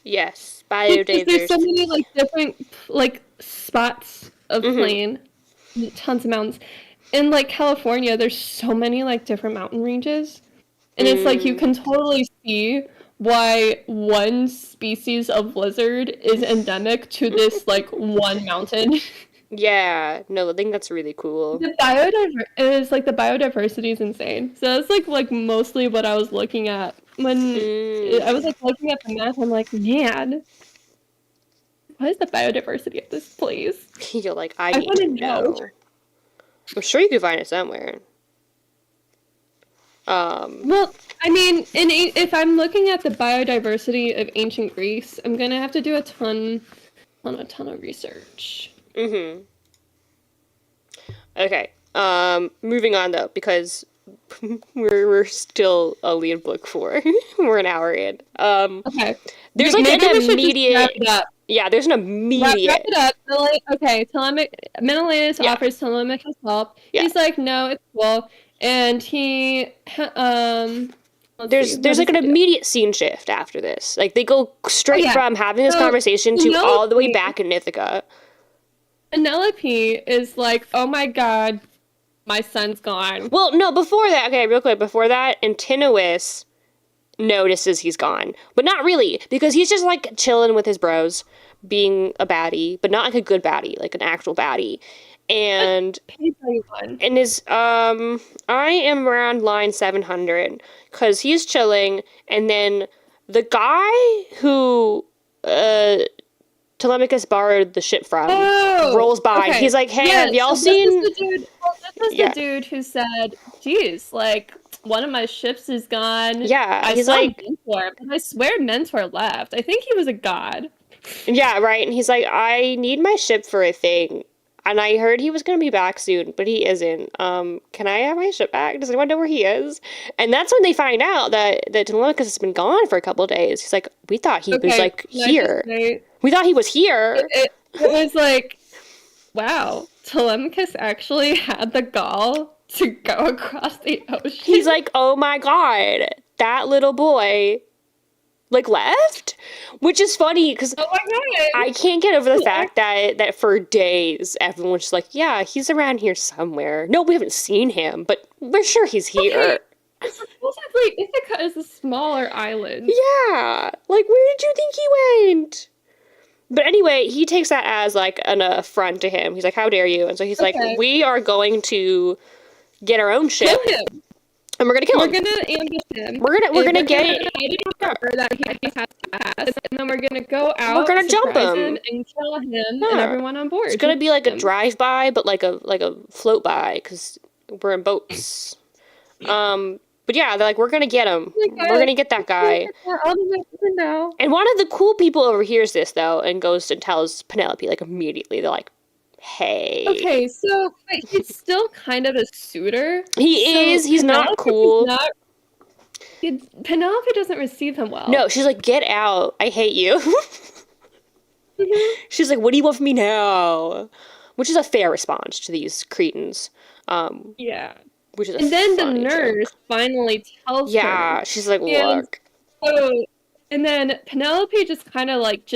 Yes, Because there's so biodiversity. many like different like spots of Mhm. plain, tons of mountains. In like California, there's so many like different mountain ranges, and it's like you can totally see why one species of lizard is endemic to this like one mountain. Yeah, no, I think that's really cool. The biodiversity is insane. So that's like mostly what I was looking at when I was like looking at the map. I'm like, man, what is the biodiversity of this place? You're like, I I need wanna to know. know. I'm sure you could find it somewhere. Well, I mean, if I'm looking at the biodiversity of ancient Greece, I'm gonna have to do a ton of research. Mm-hmm. Okay. Moving on though, because we're still only in book 4. We're an hour in. Okay. There's like Maybe we an should just immediate. wrap it up. Yeah, there's an Wrap immediate. it up. Okay, Menelaus Yeah. offers Telemachus help. Yeah. He's like, no, it's cool. And he, There's like an immediate scene shift after this. Like, they go straight yeah. from having this So, conversation to Penelope- all the way back in Ithaca. Penelope is like, oh my god, my son's gone. Well, no, before that, okay, real quick, before that, Antinous notices he's gone. But not really, because he's just like chilling with his bros. being a baddie, but not like a good baddie, like an actual baddie. And is I am around line 700 because he's chilling, and then the guy who Telemachus borrowed the ship from rolls by, and he's like, "Hey, have y'all seen?" This is the dude who said, "Geez, like one of my ships is gone." Yeah, he's like, Mentor, but I swear Mentor left. I think he was a god. Yeah, right. And he's like, "I need my ship for a thing." And I heard he was going to be back soon, but he isn't. Can I have my ship back? Does anyone know where he is? And that's when they find out that Telemachus has been gone for a couple of days. He's like, we thought he was, like, here. We thought he was here. It was like, wow, Telemachus actually had the gall to go across the ocean. He's like, oh my god, that little boy, like, left? Which is funny, because I can't get over the fact that for days, everyone's just like, yeah, he's around here somewhere. No, we haven't seen him, but we're sure he's here. Okay. Supposedly, Ithaca is a smaller island. Yeah, like, where did you think he went? But anyway, he takes that as, like, an affront to him. He's like, how dare you? And so he's like, we are going to get our own ship. Kill him. And we're gonna kill him. We're gonna ambush him. We're gonna get it. That he has to pass, and then we're gonna go out. We're gonna jump him and kill him and everyone on board. It's gonna be like a drive-by, but like a float by, because we're in boats. But yeah, they're like, we're gonna get him. We're gonna get that guy. And one of the cool people overhears this though, and goes and tells Penelope like immediately. They're like, hey. Okay, so he's still kind of a suitor. He is. He's not cool. Penelope doesn't receive him well. No, she's like, get out. I hate you. She's like, what do you want from me now? Which is a fair response to these Cretans. Yeah. Which is and then the nurse finally tells her. Yeah, she's like, look. And then Penelope just kind of like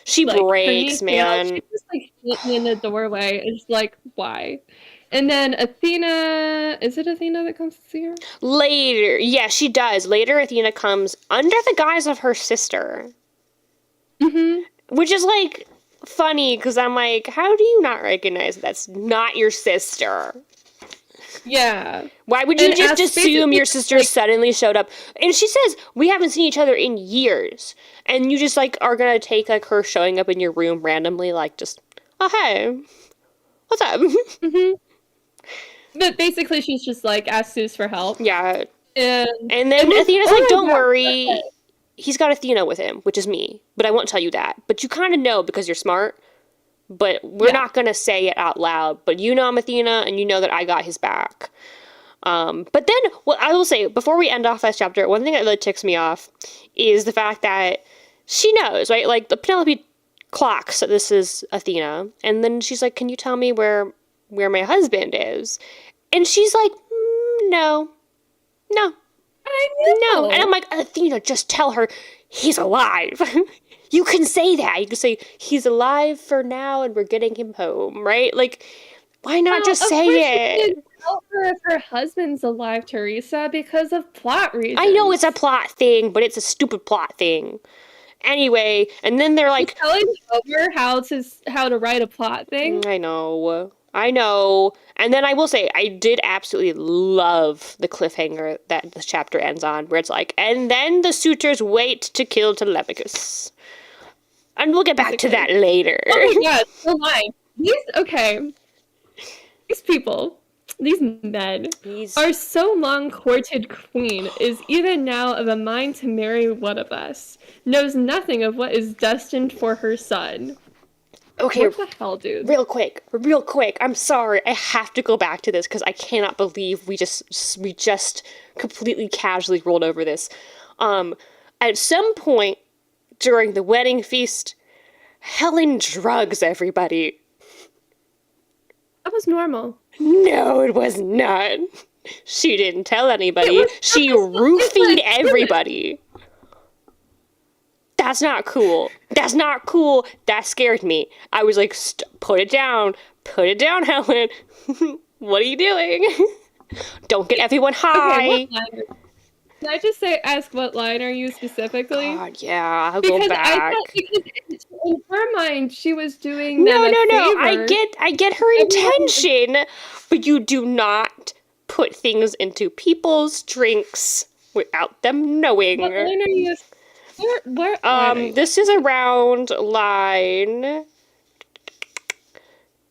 she breaks, man. She just like hit me in the doorway. It's like, why? And then Athena, is it Athena that comes to see her? Later, yeah, she does. Later, Athena comes under the guise of her sister. Mm-hmm. Which is like funny because I'm like, how do you not recognize that's not your sister? Yeah. Why would you just assume your sister suddenly showed up? And she says, we haven't seen each other in years. And you just, like, are gonna take, like, her showing up in your room randomly, like, just, oh, hey, what's up? Mm-hmm. But basically, she's just, like, asked Zeus for help. Yeah. And then Athena's like, don't worry. He's got Athena with him, which is me. But I won't tell you that. But you kind of know because you're smart. But we're not going to say it out loud. But you know I'm Athena, and you know that I got his back. But then, well, I will say, before we end off this chapter, one thing that really ticks me off is the fact that she knows, right? Like, the Penelope clocks that this is Athena. And then she's like, can you tell me where my husband is? And she's like, no. I know. No. And I'm like, Athena, just tell her he's alive. You can say that. You can say, he's alive for now and we're getting him home, right? Like, why not just say it? You can tell her if her husband's alive, Theresa, because of plot reasons. I know it's a plot thing, but it's a stupid plot thing. Anyway, and then they're like... You're telling over how to write a plot thing? I know. And then I will say, I did absolutely love the cliffhanger that this chapter ends on, where it's like, and then the suitors wait to kill Telemachus. And we'll get back to that later. Oh my god, so lying. These people, these men, our so long courted queen is even now of a mind to marry one of us, knows nothing of what is destined for her son. Okay, what the hell, dude? Real quick. I'm sorry. I have to go back to this because I cannot believe we just completely casually rolled over this. At some point during the wedding feast, Helen drugs everybody. That was normal. No, it was not. She didn't tell anybody. She roofied everybody. That's not cool. That scared me. I was like, put it down, Helen. What are you doing? Don't get everyone high. Can I just ask what line are you specifically? God, yeah, I'll go Because I back. thought, because in her mind, she was doing them No, a no, no. favor. I get her Everyone- intention, but you do not put things into people's drinks without them knowing. What line are you? What line are you? This is around line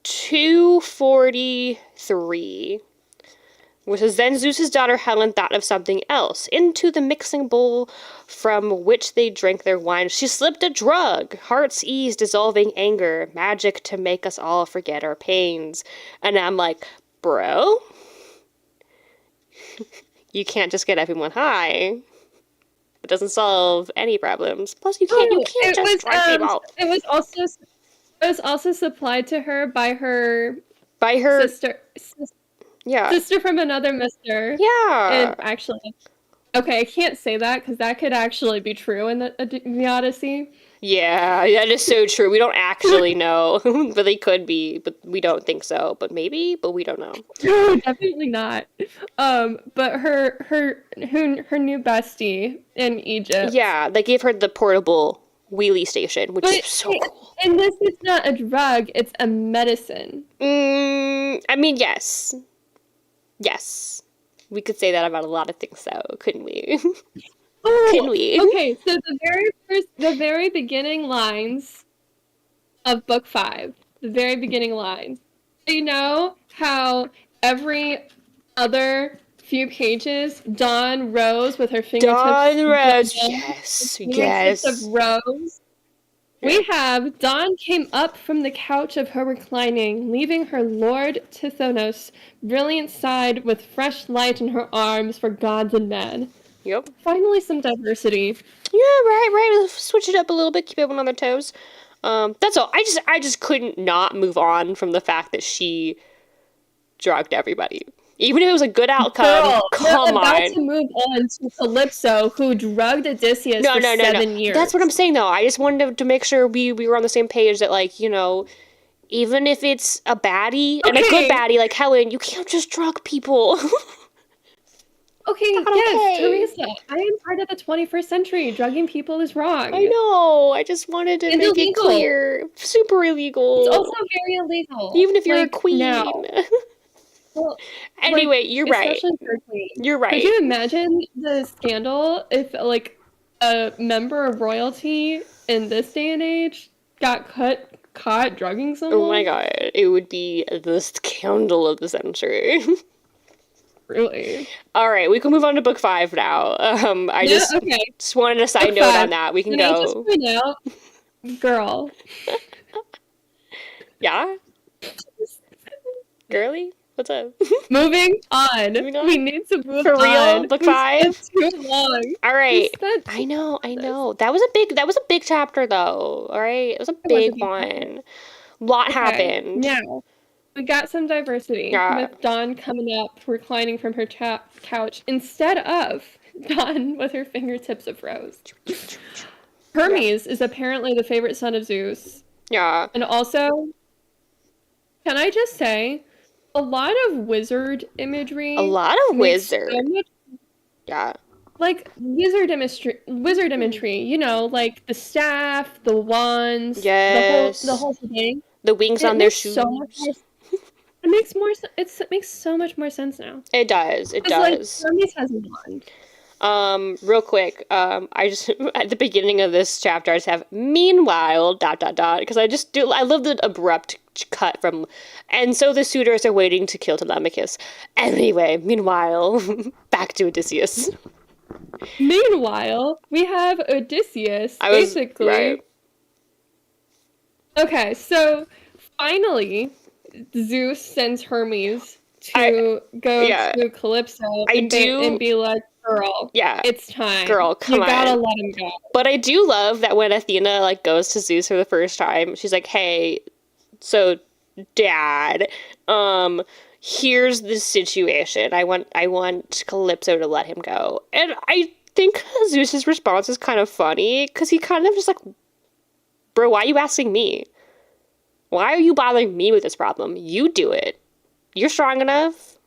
243. Which is then Zeus's daughter Helen thought of something else. Into the mixing bowl from which they drank their wine, she slipped a drug. Heart's ease, dissolving anger, magic to make us all forget our pains. And I'm like, bro, you can't just get everyone high. It doesn't solve any problems. Plus, you can't just drug people. It was also supplied to her by her sister. Yeah. Sister from another mister. Yeah. And actually, okay, I can't say that because that could actually be true in the Odyssey. Yeah, that is so true. We don't actually know, but they could be, but we don't think so. But maybe, but we don't know. No, definitely not. But her new bestie in Egypt. Yeah, they gave her the portable wheelie station, which is so cool. And this is not a drug; it's a medicine. I mean, yes. Yes. We could say that about a lot of things, though, couldn't we? Couldn't we? Okay, so the very beginning lines of book 5, the very beginning lines. Do you know how every other few pages, Dawn Rose with her fingertips. Dawn Rose, yes, yes. Of Rose. We have Dawn came up from the couch of her reclining, leaving her lord Tithonus' brilliant side with fresh light in her arms for gods and men. Yep. Finally, some diversity. Yeah, right. Let's switch it up a little bit, keep everyone on their toes. That's all. I just couldn't not move on from the fact that she drugged everybody. Even if it was a good outcome, come on. We're about to move on to Calypso, who drugged Odysseus for 7 years. That's what I'm saying, though. I just wanted to make sure we were on the same page that, like, you know, even if it's a baddie, and a good baddie like Helen, you can't just drug people. Theresa, I am part of the 21st century. Drugging people is wrong. I know. I just wanted to make it clear. Super illegal. It's also very illegal. Even if you're a queen. Now. Well, anyway, you're right. You're right. Could you imagine the scandal if, like, a member of royalty in this day and age got caught drugging someone? Oh my god. It would be the scandal of the century. Really? All right, we can move on to book 5 now. I just wanted a side note on that. We can go. I just point out, girl. Yeah? Girly? What's up? Moving on. We need to move on. For real? Book 5? Too long. All right. I know. That was a big chapter, though. All right? It was a big one. A lot happened. Now, we got some diversity with Dawn coming up, reclining from her couch, instead of Dawn with her fingertips of rose. Hermes is apparently the favorite son of Zeus. Yeah. And also, can I just say, a lot of wizard imagery. A lot of wizard. Yeah. Like, wizard imagery, you know, like the staff, the wands, the whole thing. The wings on their shoes. It makes more sense. It makes so much more sense now. It does. It does. Like, Hermes has a wand. Real quick, I just at the beginning of this chapter I just have meanwhile ... because I love the abrupt cut from, and so the suitors are waiting to kill Telemachus. Anyway, meanwhile, back to Odysseus. Meanwhile, we have Odysseus basically. Right. Okay, so finally Zeus sends Hermes to go to Calypso and be like, girl, it's time. Girl, come on. You gotta let him go. But I do love that when Athena, like, goes to Zeus for the first time, she's like, hey, so, Dad, here's the situation. I want Calypso to let him go. And I think Zeus's response is kind of funny, because he kind of just like, bro, why are you asking me? Why are you bothering me with this problem? You do it. You're strong enough.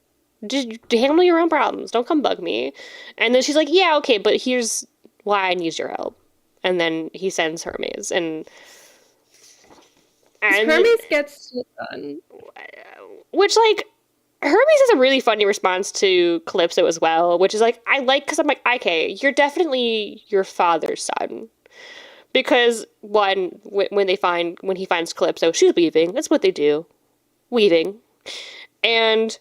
Just handle your own problems. Don't come bug me. And then she's like, yeah, okay, but here's why I need your help. And then he sends Hermes, and Hermes gets shit done. which, like, Hermes has a really funny response to Calypso as well, which is like, I like, because I'm like, okay, you're definitely your father's son. Because one, when he finds Calypso, she's weaving. That's what they do, weaving, and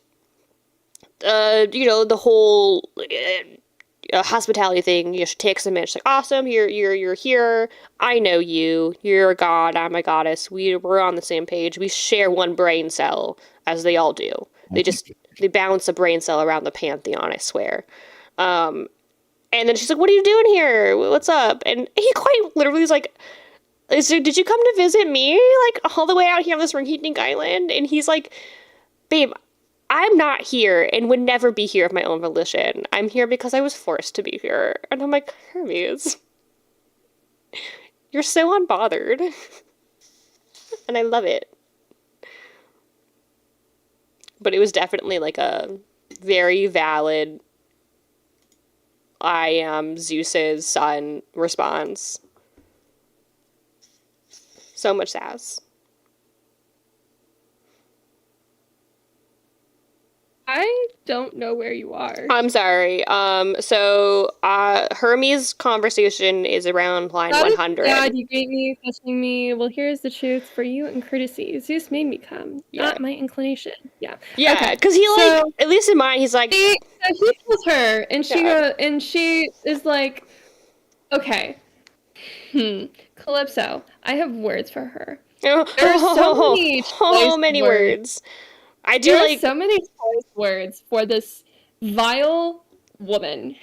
the whole hospitality thing. She takes him in. She's like, awesome, you're here. I know you. You're a god. I'm a goddess. We're on the same page. We share one brain cell, as they all do. They bounce a brain cell around the pantheon, I swear. And then she's like, what are you doing here? What's up? And he quite literally is like, did you come to visit me? Like, all the way out here on this rinky-dink island? And he's like, babe, I'm not here and would never be here of my own volition. I'm here because I was forced to be here. And I'm like, Hermes, you're so unbothered. And I love it. But it was definitely like a very valid I am Zeus's son response. So much sass. I don't know where you are. I'm sorry. So Hermes' conversation is around line 100. God, you gave me, touching me. Well, here's the truth for you and courtesy. Zeus made me come, not my inclination. Yeah. Yeah, because he at least in mine, he's like. He tells her, and she goes, and she is like, okay, Calypso, I have words for her. There are so many words. There are so many choice words for this vile woman.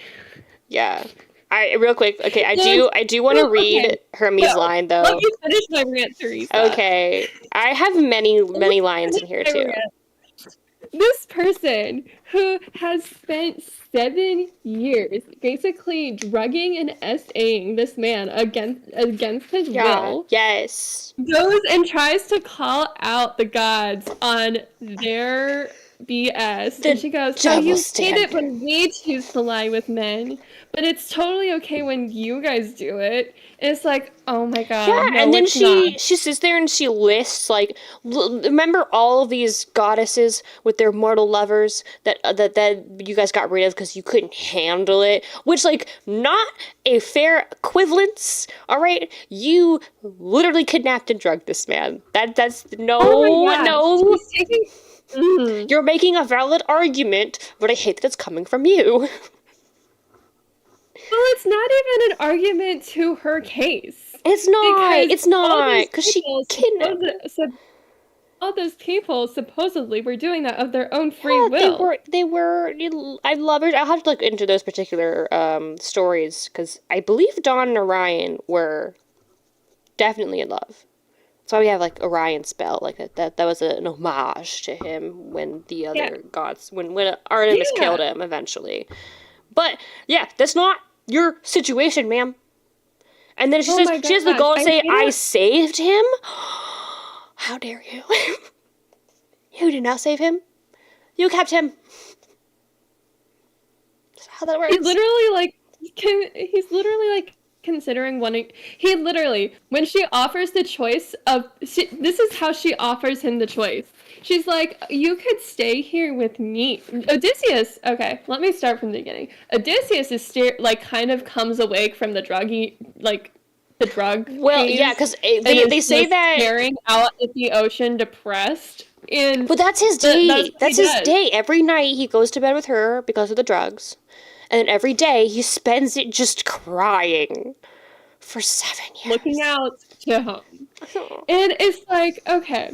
Yeah. Real quick, okay, I do want to read Hermes' line, though. Let me finish my rant, Theresa. Okay. I have many lines in here, too. This person who has spent 7 years basically drugging and S.A.ing this man against his will. Yes. Goes and tries to call out the gods on their BS. And she goes, so you hate it when we choose to lie with men, but it's totally okay when you guys do it. And it's like, oh my god. Yeah, no, and then she sits there and she lists, like, remember all of these goddesses with their mortal lovers that you guys got rid of because you couldn't handle it? Which, like, not a fair equivalence, all right? You literally kidnapped and drugged this man. That's no. You're making a valid argument, but I hate that it's coming from you. Well, it's not even an argument to her case. It's not. Because she kidnapped. All those people supposedly were doing that of their own free will. They were. I love it. I'll have to look into those particular stories because I believe Dawn and Orion were definitely in love. That's why we have, like, Orion's spell. Like, that was an homage to him when the other gods, when Artemis killed him eventually. But, yeah, that's not your situation, ma'am. And then she has the gall to say, I saved him? How dare you? You did not save him. You kept him. That's how that works. He's literally, like, considering wanting. He literally, when she offers the choice of, this is how she offers him the choice. She's like, you could stay here with me. Odysseus, okay, let me start from the beginning. Odysseus is kind of comes awake from the drug. Well, yeah, because they say that staring out at the ocean, depressed. But that's his day. That's his day. Every night he goes to bed with her because of the drugs. And then every day he spends it just crying for 7 years. Looking out to him. And it's like, okay,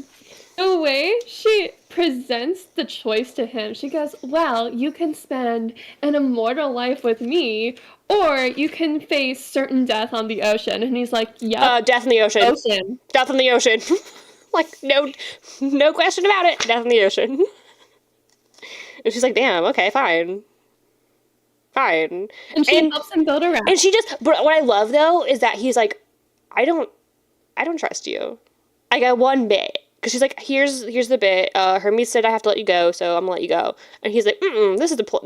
the way she presents the choice to him, she goes, well, you can spend an immortal life with me, or you can face certain death on the ocean. And he's like, yep. Death in the ocean. Death in the ocean. Like, no question about it. Death in the ocean. And she's like, damn, okay, fine. And she helps him build a raft. And she just, but what I love, though, is that he's like, I don't trust you. I got one bit. because she's like, here's the bit. Hermes said I have to let you go, so I'm gonna let you go. And he's like, this is a trick.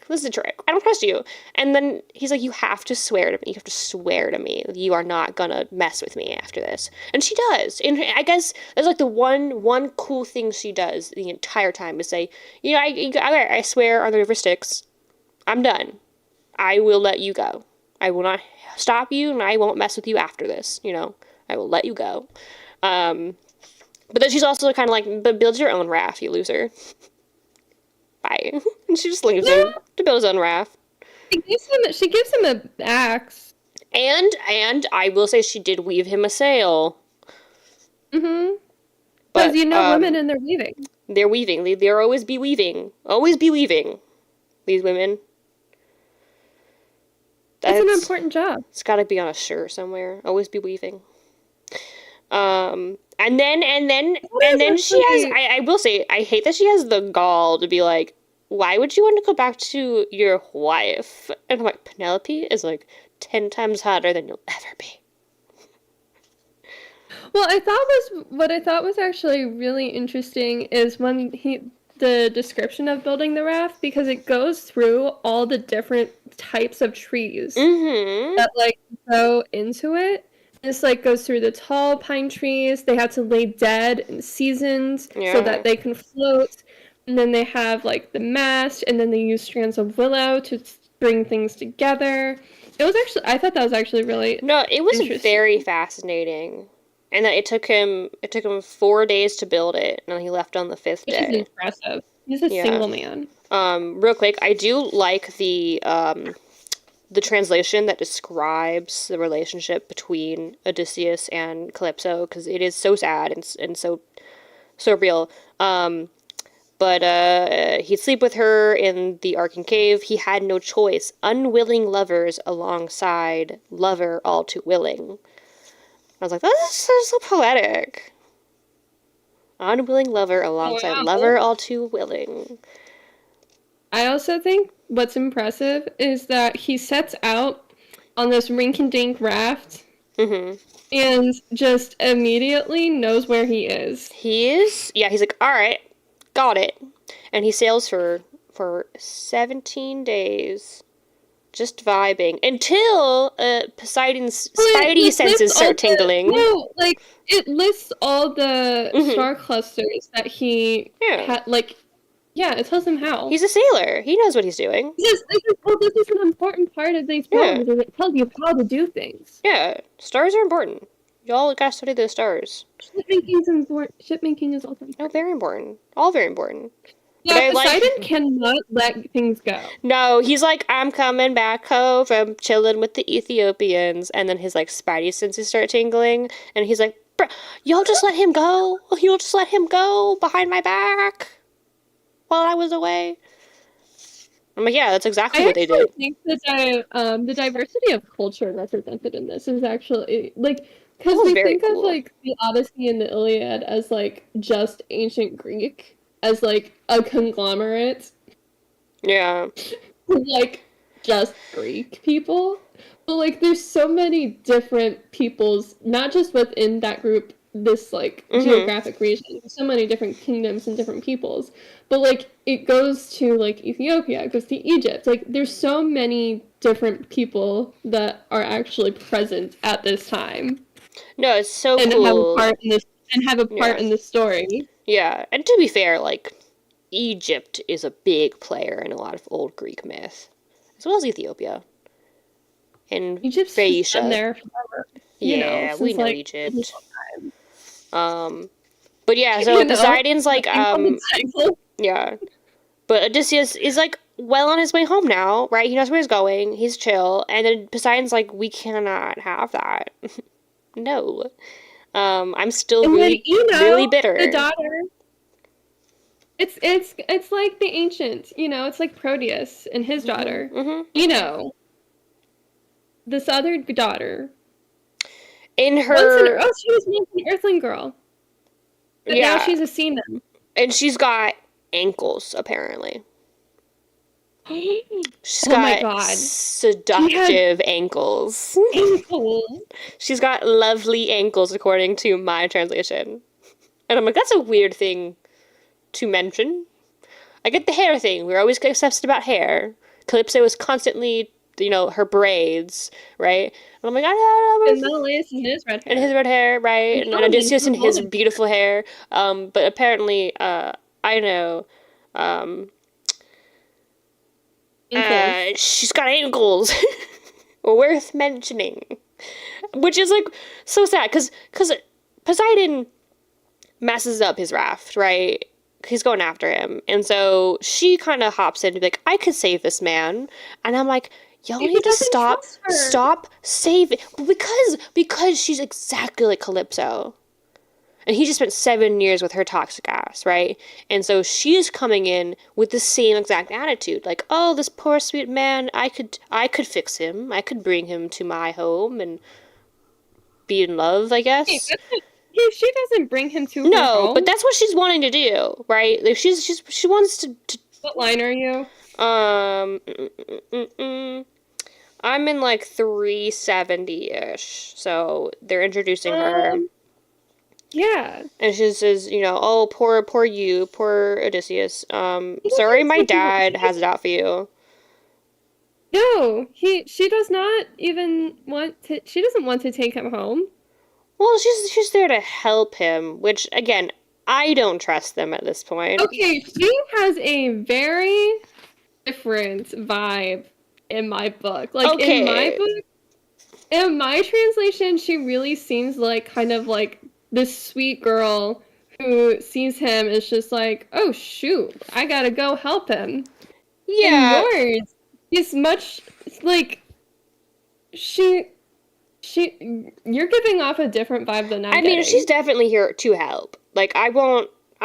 This is a trick. I don't trust you. And then he's like, you have to swear to me. You have to swear to me that you are not gonna mess with me after this. And she does. And I guess that's like the one cool thing she does the entire time is say, I swear on the river Styx, I'm done. I will let you go. I will not stop you, and I won't mess with you after this. I will let you go. But then she's also kind of like, but build your own raft, you loser. Bye. And she just leaves him to build his own raft. She gives him an axe. And I will say she did weave him a sail. Mm-hmm. Because women and they're weaving. They're weaving. They'll always be weaving. Always be weaving. These women. That's an important job. It's got to be on a shirt somewhere. Always be weaving. And then she has, I will say, I hate that she has the gall to be like, why would you want to go back to your wife? And I'm like, Penelope is like 10 times hotter than you'll ever be. Well, what I thought was actually really interesting is when the description of building the raft, because it goes through all the different types of trees that like go into it. This like goes through the tall pine trees. They have to lay dead and seasoned so that they can float. And then they have like the mast, and then they use strands of willow to bring things together. I thought that was actually really it was very fascinating. And that it took him 4 days to build it, and he left on the 5th day. Which is impressive. He's a single man. Real quick, I do like the translation that describes the relationship between Odysseus and Calypso, because it is so sad and so real. But he'd sleep with her in the Arkan cave. He had no choice. Unwilling lovers alongside lover all too willing. I was like, that's so poetic. Unwilling lover alongside lover all too willing. I also think what's impressive is that he sets out on this rink-and-dink raft and just immediately knows where he is. He's like, all right, got it. And he sails for 17 days. Just vibing until Poseidon's spidey senses start tingling. It lists all the star clusters that he had. It tells him how. He's a sailor. He knows what he's doing. This is an important part of these poems. It tells you how to do things. Yeah, stars are important. Y'all gotta study the stars. Shipmaking is important. Shipmaking is also important. No, very important. All very important. Yeah, Poseidon cannot let things go. No, he's like, I'm coming back home from chilling with the Ethiopians. And then his, like, spidey senses start tingling. And he's like, y'all just let him go. You'll just let him go behind my back while I was away. I'm like, yeah, that's exactly what they did. I think that the diversity of culture represented in this is actually, like, because we think of, like, the Odyssey and the Iliad as, like, just ancient Greek. As, like, a conglomerate. Yeah. Like, just Greek people. But, like, there's so many different peoples, not just within that group, this, like, geographic region. There's so many different kingdoms and different peoples. But, like, it goes to, like, Ethiopia, it goes to Egypt. Like, there's so many different people that are actually present at this time. No, it's so and cool. Have a part in the story. Yeah, and to be fair, like, Egypt is a big player in a lot of old Greek myth, as well as Ethiopia. And Egypt's Phaeacia. been there forever. Yeah, we know Egypt. But yeah, so Poseidon's like, yeah. But Odysseus is like well on his way home now, right? He knows where he's going. He's chill. And then Poseidon's like, we cannot have that. No. I'm still really bitter. The daughter. It's like the ancient, it's like Proteus and his daughter. This other daughter. In her she was once an earthling girl. But now she's a sea nymph. And she's got ankles, apparently. She's got seductive ankles. She's got lovely ankles, according to my translation. And I'm like, that's a weird thing to mention. I get the hair thing. We're always obsessed about hair. Calypso is constantly, her braids, right? And I'm like, I And don't know. Menelaus and his red And hair. his red hair, right? And And Rollin, Odysseus and who's his Rollin? beautiful hair. But apparently, I know, um, Ankles. she's got ankles. Worth mentioning. Which is, like, so sad, because Poseidon messes up his raft, right? He's going after him. And so she kind of hops in to be like, I could save this man. And I'm like, y'all He need to doesn't trust her. stop saving. Because she's exactly like Calypso. And he just spent 7 years with her toxic ass, right? And so she's coming in with the same exact attitude. Like, oh, this poor sweet man, I could fix him. I could bring him to my home and be in love, I guess. Hey, she doesn't bring him to her No, home. but that's what she's wanting to do, right? Like she wants to What line are you? um I'm in like 370-ish. So they're introducing her. Yeah. And she says, oh, poor you, poor Odysseus. He Sorry doesn't my take him- dad has it out for you. No, she does not even want to. She doesn't want to take him home. Well, she's there to help him, which again, I don't trust them at this point. Okay, she has a very different vibe in my book. Like Okay. in my translation, she really seems like kind of like this sweet girl who sees him and is just like, oh shoot, I gotta go help him. Yeah. And yours is much like you're giving off a different vibe than I mean, getting. she's definitely here to help. Like, I'm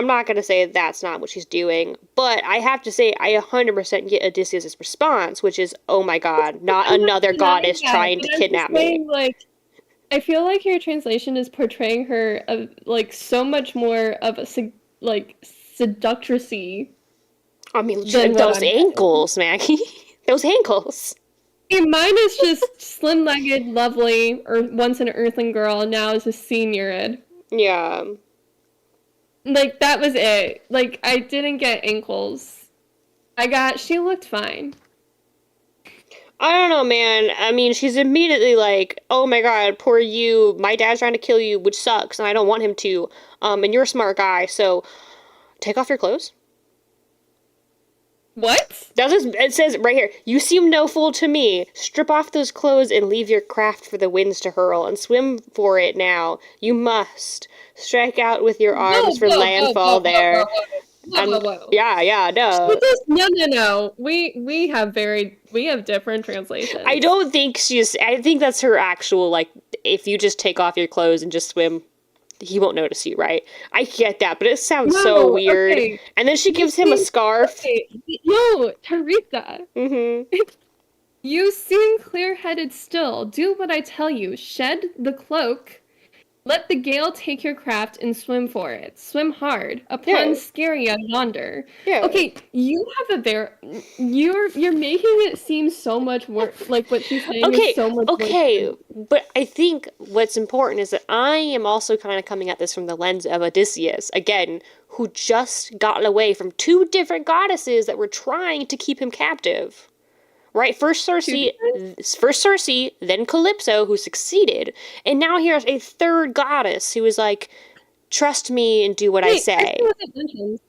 not gonna say that's not what she's doing, but I have to say, I 100% get Odysseus' response, which is, oh my god, not another goddess trying to kidnap me. Like, I feel like your translation is portraying her of, like, so much more of a, seductressy. I mean, Then what those I'm getting. ankles, Maggie. Those ankles. And mine is just slim-legged, lovely, or once an earthling girl, now is a seniorid. Yeah. Like, that was it. Like, I didn't get ankles. She looked fine. I don't know, man. I mean, she's immediately like, oh my god, poor you. My dad's trying to kill you, which sucks, and I don't want him to. And you're a smart guy, so take off your clothes. What? It says right here, you seem no fool to me. Strip off those clothes and leave your craft for the winds to hurl, and swim for it now. You must. Strike out with your arms for landfall there. Whoa. Yeah, no. No. We have different translations. I don't think I think that's her actual, like, if you just take off your clothes and just swim, he won't notice you, right? I get that, but it sounds so weird. Okay. And then she gives him a scarf. Okay. No, Theresa. Mm-hmm. You seem clear-headed still. Do what I tell you. Shed the cloak. Let the gale take your craft and swim for it. Swim hard. Upon Scaria yonder. Yeah. Okay, you have you're making it seem so much worse. Like what she's saying is so much worse. Okay, but I think what's important is that I am also kind of coming at this from the lens of Odysseus, again, who just got away from two different goddesses that were trying to keep him captive. Right, first Circe, then Calypso, who succeeded, and now here's a third goddess who is like, trust me and do what I say. Circe wasn't mentioned.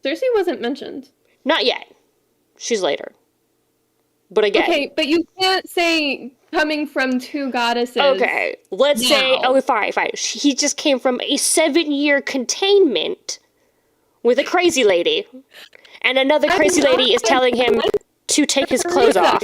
Circe wasn't mentioned. Not yet. She's later. But again. Okay, but you can't say coming from two goddesses. Okay, let's say, fine. He just came from a 7-year containment with a crazy lady. And another crazy lady is telling him to take his clothes off.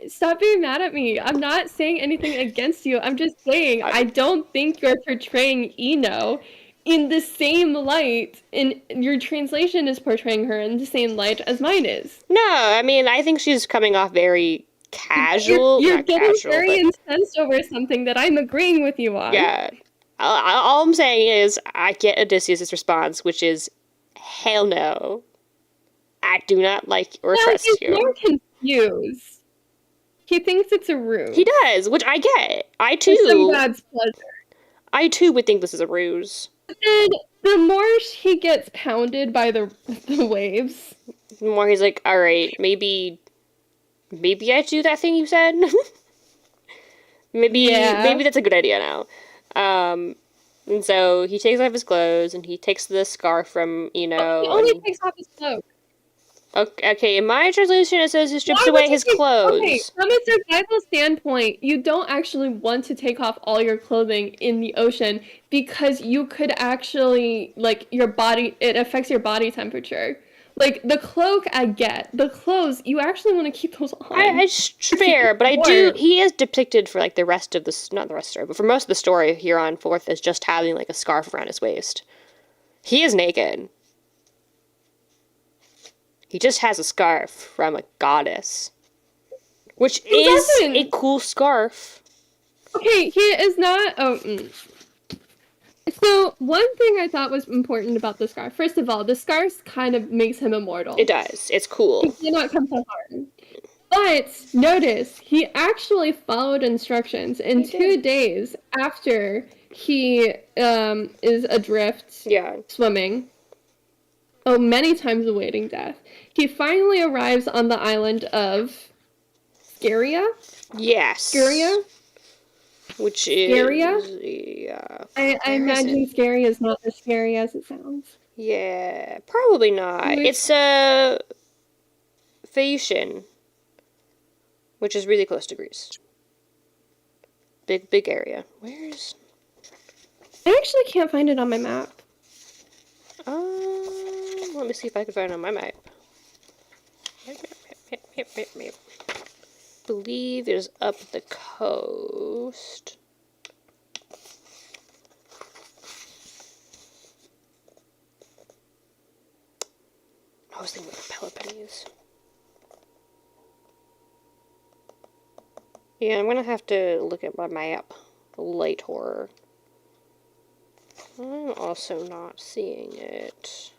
Stop being mad at me. I'm not saying anything against you. I'm just saying I don't think you're portraying Ino in the same light, and your translation is portraying her in the same light as mine is. No, I mean, I think she's coming off very casual. You're getting very incensed over something that I'm agreeing with you on. Yeah. All I'm saying is I get Odysseus' response, which is, hell no. I do not like or trust you. He's more confused. He thinks it's a ruse. He does, which I get. I too. For some god's pleasure. I too would think this is a ruse. And the more he gets pounded by the waves. The more he's like, all right, maybe I should do that thing you said. maybe that's a good idea now. And so he takes off his clothes and he takes the scarf from Eno. He only takes off his cloak. Okay, in my translation it says he strips away his clothes. Okay, from a survival standpoint, you don't actually want to take off all your clothing in the ocean because you could actually, like, it affects your body temperature. Like, the cloak, I get. The clothes, you actually want to keep those on. It's fair, but he is depicted for, like, not the rest of the story, but for most of the story here on forth as just having, like, a scarf around his waist. He is naked. He just has a scarf from a goddess. Which is a cool scarf. Okay, he is not... So, one thing I thought was important about the scarf. First of all, the scarf kind of makes him immortal. It does. It's cool. He cannot come to harm. But, notice, he actually followed instructions. In 2 days after he is adrift swimming, many times awaiting death, he finally arrives on the island of Scheria? Yes. Scheria? Which is... Scheria? Yeah. I imagine Scheria is not as scary as it sounds. Yeah, probably not. It's Phaeacian, which is really close to Greece. Big area. Where's... I actually can't find it on my map. Let me see if I can find it on my map. Believe it is up the coast. I was thinking of Peloponnese. Yeah, I'm gonna have to look at my map. Light horror. I'm also not seeing it.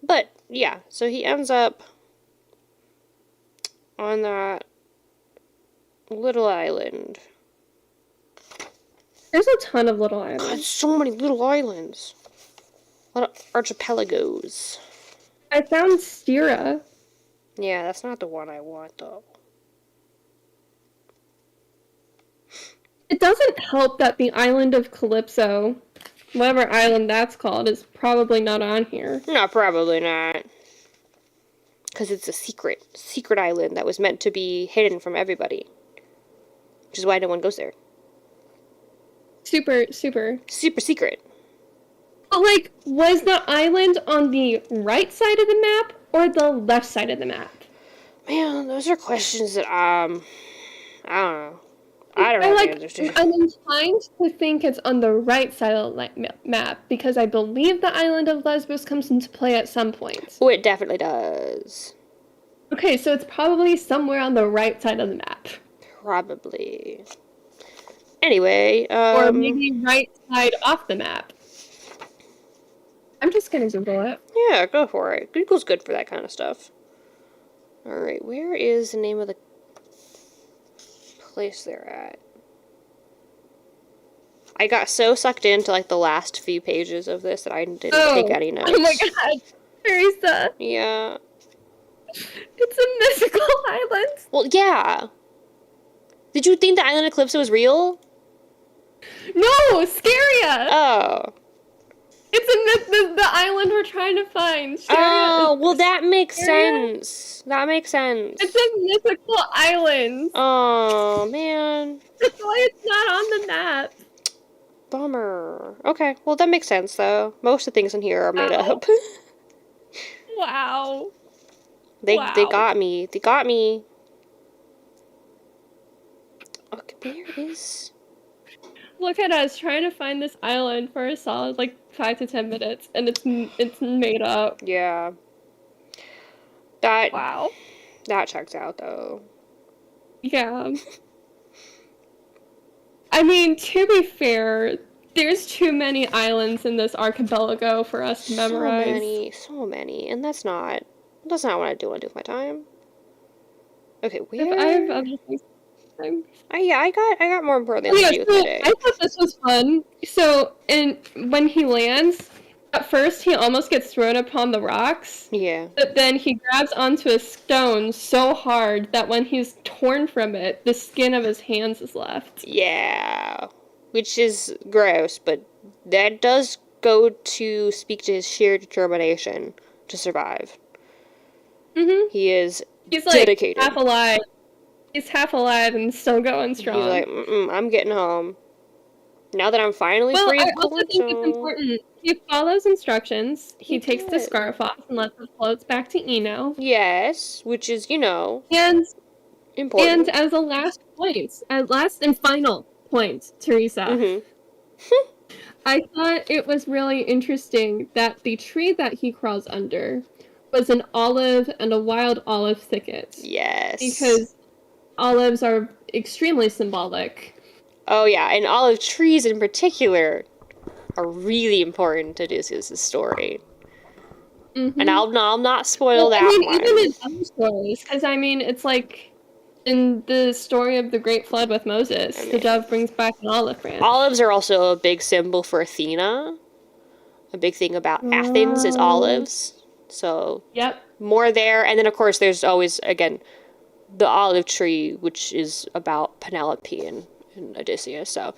But, yeah, so he ends up on that little island. There's a ton of little islands. God, so many little islands. A lot of archipelagos. I found Stira. Yeah, that's not the one I want, though. It doesn't help that the island of Calypso, whatever island that's called, is probably not on here. No, probably not. Because it's a secret island that was meant to be hidden from everybody. Which is why no one goes there. Super secret. But, like, was the island on the right side of the map or the left side of the map? Man, those are questions that, I don't know. I don't know the answers to. I'm inclined to think it's on the right side of the map, because I believe the island of Lesbos comes into play at some point. Oh, it definitely does. Okay, so it's probably somewhere on the right side of the map. Probably. Anyway, or maybe right side off the map. I'm just gonna Google it. Yeah, go for it. Google's good for that kind of stuff. Alright, where is the name of the place they're at? I got so sucked into, like, the last few pages of this that I didn't take any notes. Oh my god, Theresa. Yeah. It's a mythical island. Well, yeah. Did you think the island of Calypso was real? No, Scheria. Oh. It's the island we're trying to find. Oh, well, that makes sense. That makes sense. It's a mythical island. Oh, man. That's why it's not on the map. Bummer. Okay, well, that makes sense, though. Most of the things in here are made up. Wow. They got me. They got me. Okay, where is... Look at us trying to find this island for a solid, 5 to 10 minutes, and it's made up. Yeah. Wow. That checks out, though. Yeah. I mean, to be fair, there's too many islands in this archipelago for us to memorize. So many, and that's not what I do want to do with my time. Okay, where... I have other things. interesting. I got more important things Yeah, to do so today. I thought this was fun. So, when he lands, at first he almost gets thrown upon the rocks, Yeah. but then he grabs onto a stone so hard that when he's torn from it, the skin of his hands is left. Yeah. Which is gross, but that does go to speak to his sheer determination to survive. Mm-hmm. He is He's like dedicated. half alive. He's half alive and still going strong. He's like, I'm getting home. Now that I'm finally Well, free I of also think it's Calypso. important. He follows instructions. He takes the did. scarf off and lets it float back to Eno. Yes, which is, And important. as a last point, as last and final point, Theresa, Mm-hmm. I thought it was really interesting that the tree that he crawls under was an olive and a wild olive thicket. Yes. Because olives are extremely symbolic. Oh yeah, and olive trees in particular are really important to Odysseus' story. Mm-hmm. And I'll not spoil that one. Even in other stories, because it's like in the story of the Great Flood with Moses, the dove brings back an olive branch. Olives are also a big symbol for Athena. A big thing about Athens is olives. So, Yep. more there. And then, of course, there's always, again, the olive tree, which is about Penelope and Odysseus. So,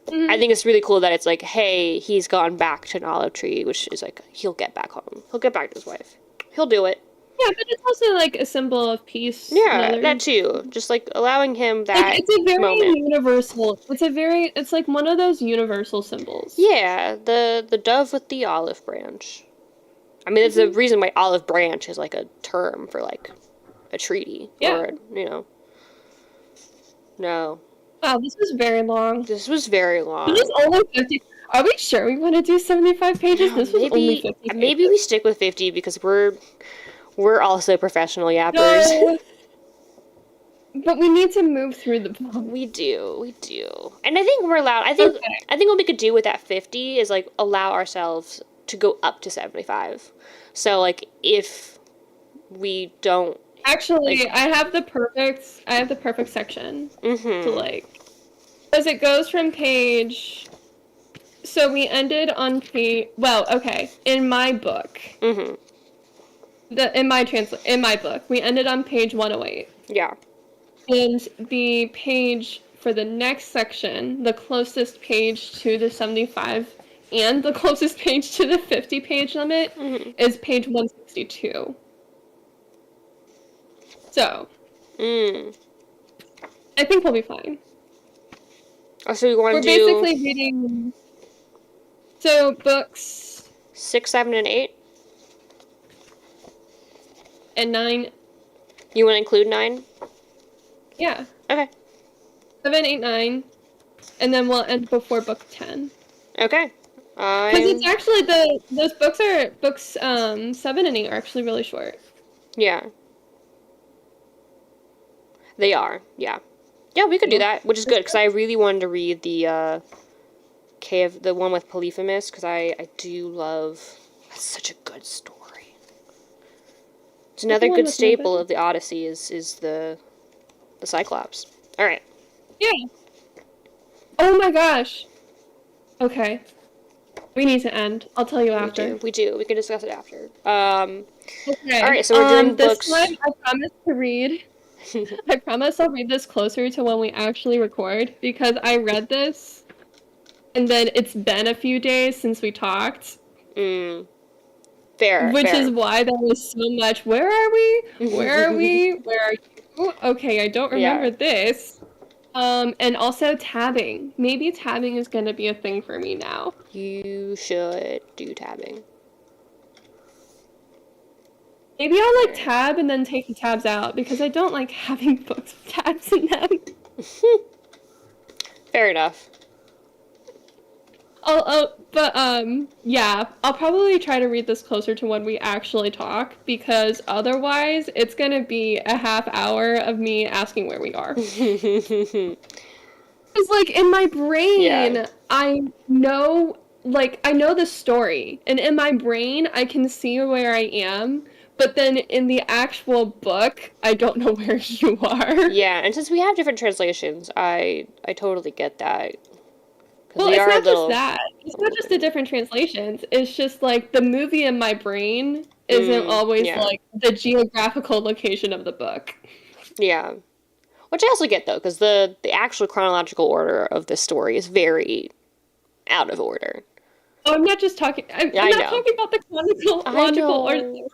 I think it's really cool that it's like, hey, he's gone back to an olive tree, which is like, he'll get back home. He'll get back to his wife. He'll do it. Yeah, but it's also like a symbol of peace. Yeah, that too. Just like allowing him that like, it's a very moment. universal. It's like one of those universal symbols. Yeah, the dove with the olive branch. I mean, that's the reason why olive branch is like a term for like a treaty. Yeah. Or, No. Wow, this was very long. This was very long. This is only 50. Are we sure we want to do 75 pages? This was only 50 pages. Maybe we stick with 50 because we're also professional yappers. No. But we need to move through the book. We do. And I think we're allowed. I think what we could do with that 50 is like allow ourselves to go up to 75. So like if we don't Actually, I have the perfect section Mm-hmm. to like, because it goes from page. So we ended on page. Well, okay, in my book. Mm-hmm. In my book, we ended on page 108. Yeah. And the page for the next section, the closest page to the 75 and the closest page to the 50 page limit is page 162. So, I think we'll be fine. Oh, so we want We're to do basically reading. So, books 6, 7, and 8? and 9. You want to include 9? Yeah. Okay. 7, 8, 9. And then we'll end before book 10. Okay. Because it's actually those books 7 and 8 are actually really short. Yeah. They are, yeah. Yeah, we could do that, which is good, because I really wanted to read the one with Polyphemus, because I do love... That's such a good story. It's another good staple of the Odyssey is the Cyclops. Alright. Yeah. Oh my gosh. Okay. We need to end. I'll tell you after. We do. We can discuss it after. Okay. Alright, so we're doing books... This one, I promise to read... I promise I'll read this closer to when we actually record, because I read this, and then it's been a few days since we talked. Fair. Which is why there was so much, where are we? Where are we? Where are you? Okay, I don't remember this. And also tabbing. Maybe tabbing is going to be a thing for me now. You should do tabbing. Maybe I'll like tab and then take the tabs out, because I don't like having books with tabs in them. Fair enough. Yeah, I'll probably try to read this closer to when we actually talk, because otherwise it's gonna be a half hour of me asking where we are. Because, like, in my brain, I know the story, and in my brain, I can see where I am, but then in the actual book, I don't know where you are. Yeah, and since we have different translations, I totally get that. Well, We it's are not little... just that. It's not just the different translations. It's just like the movie in my brain isn't always yeah. like the geographical location of the book. Yeah. Which I also get, though, because the actual chronological order of this story is very out of order. Oh, I'm not just talking... I'm not talking about the chronological order. I know.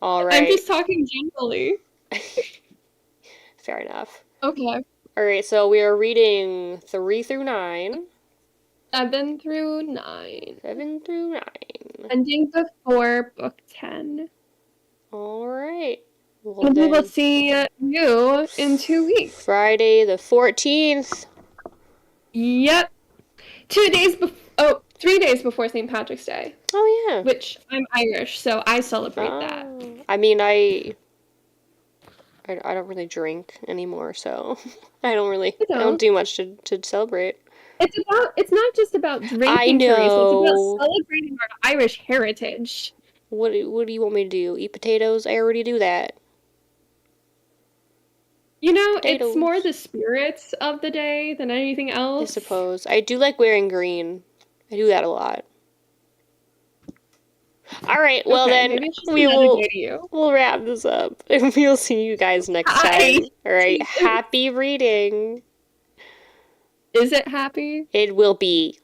All right. I'm just talking generally. Fair enough. Okay. All right, so we are reading 3 through 9. 7 through 9. 7 through 9. Ending before book 10. All right. Well, And we will see you in 2 weeks. Friday the 14th. Yep. 3 days before St. Patrick's Day. Oh, yeah. Which I'm Irish, so I celebrate that. I mean, I don't really drink anymore, so I don't do much to celebrate. It's not just about drinking, I know. Theresa. It's about celebrating our Irish heritage. What do you want me to do? Eat potatoes? I already do that. You know, Potatoes. It's more the spirits of the day than anything else. I suppose. I do like wearing green. I do that a lot. All right, well then we'll wrap this up, and we'll see you guys next time. All right, happy reading. Is it happy? It will be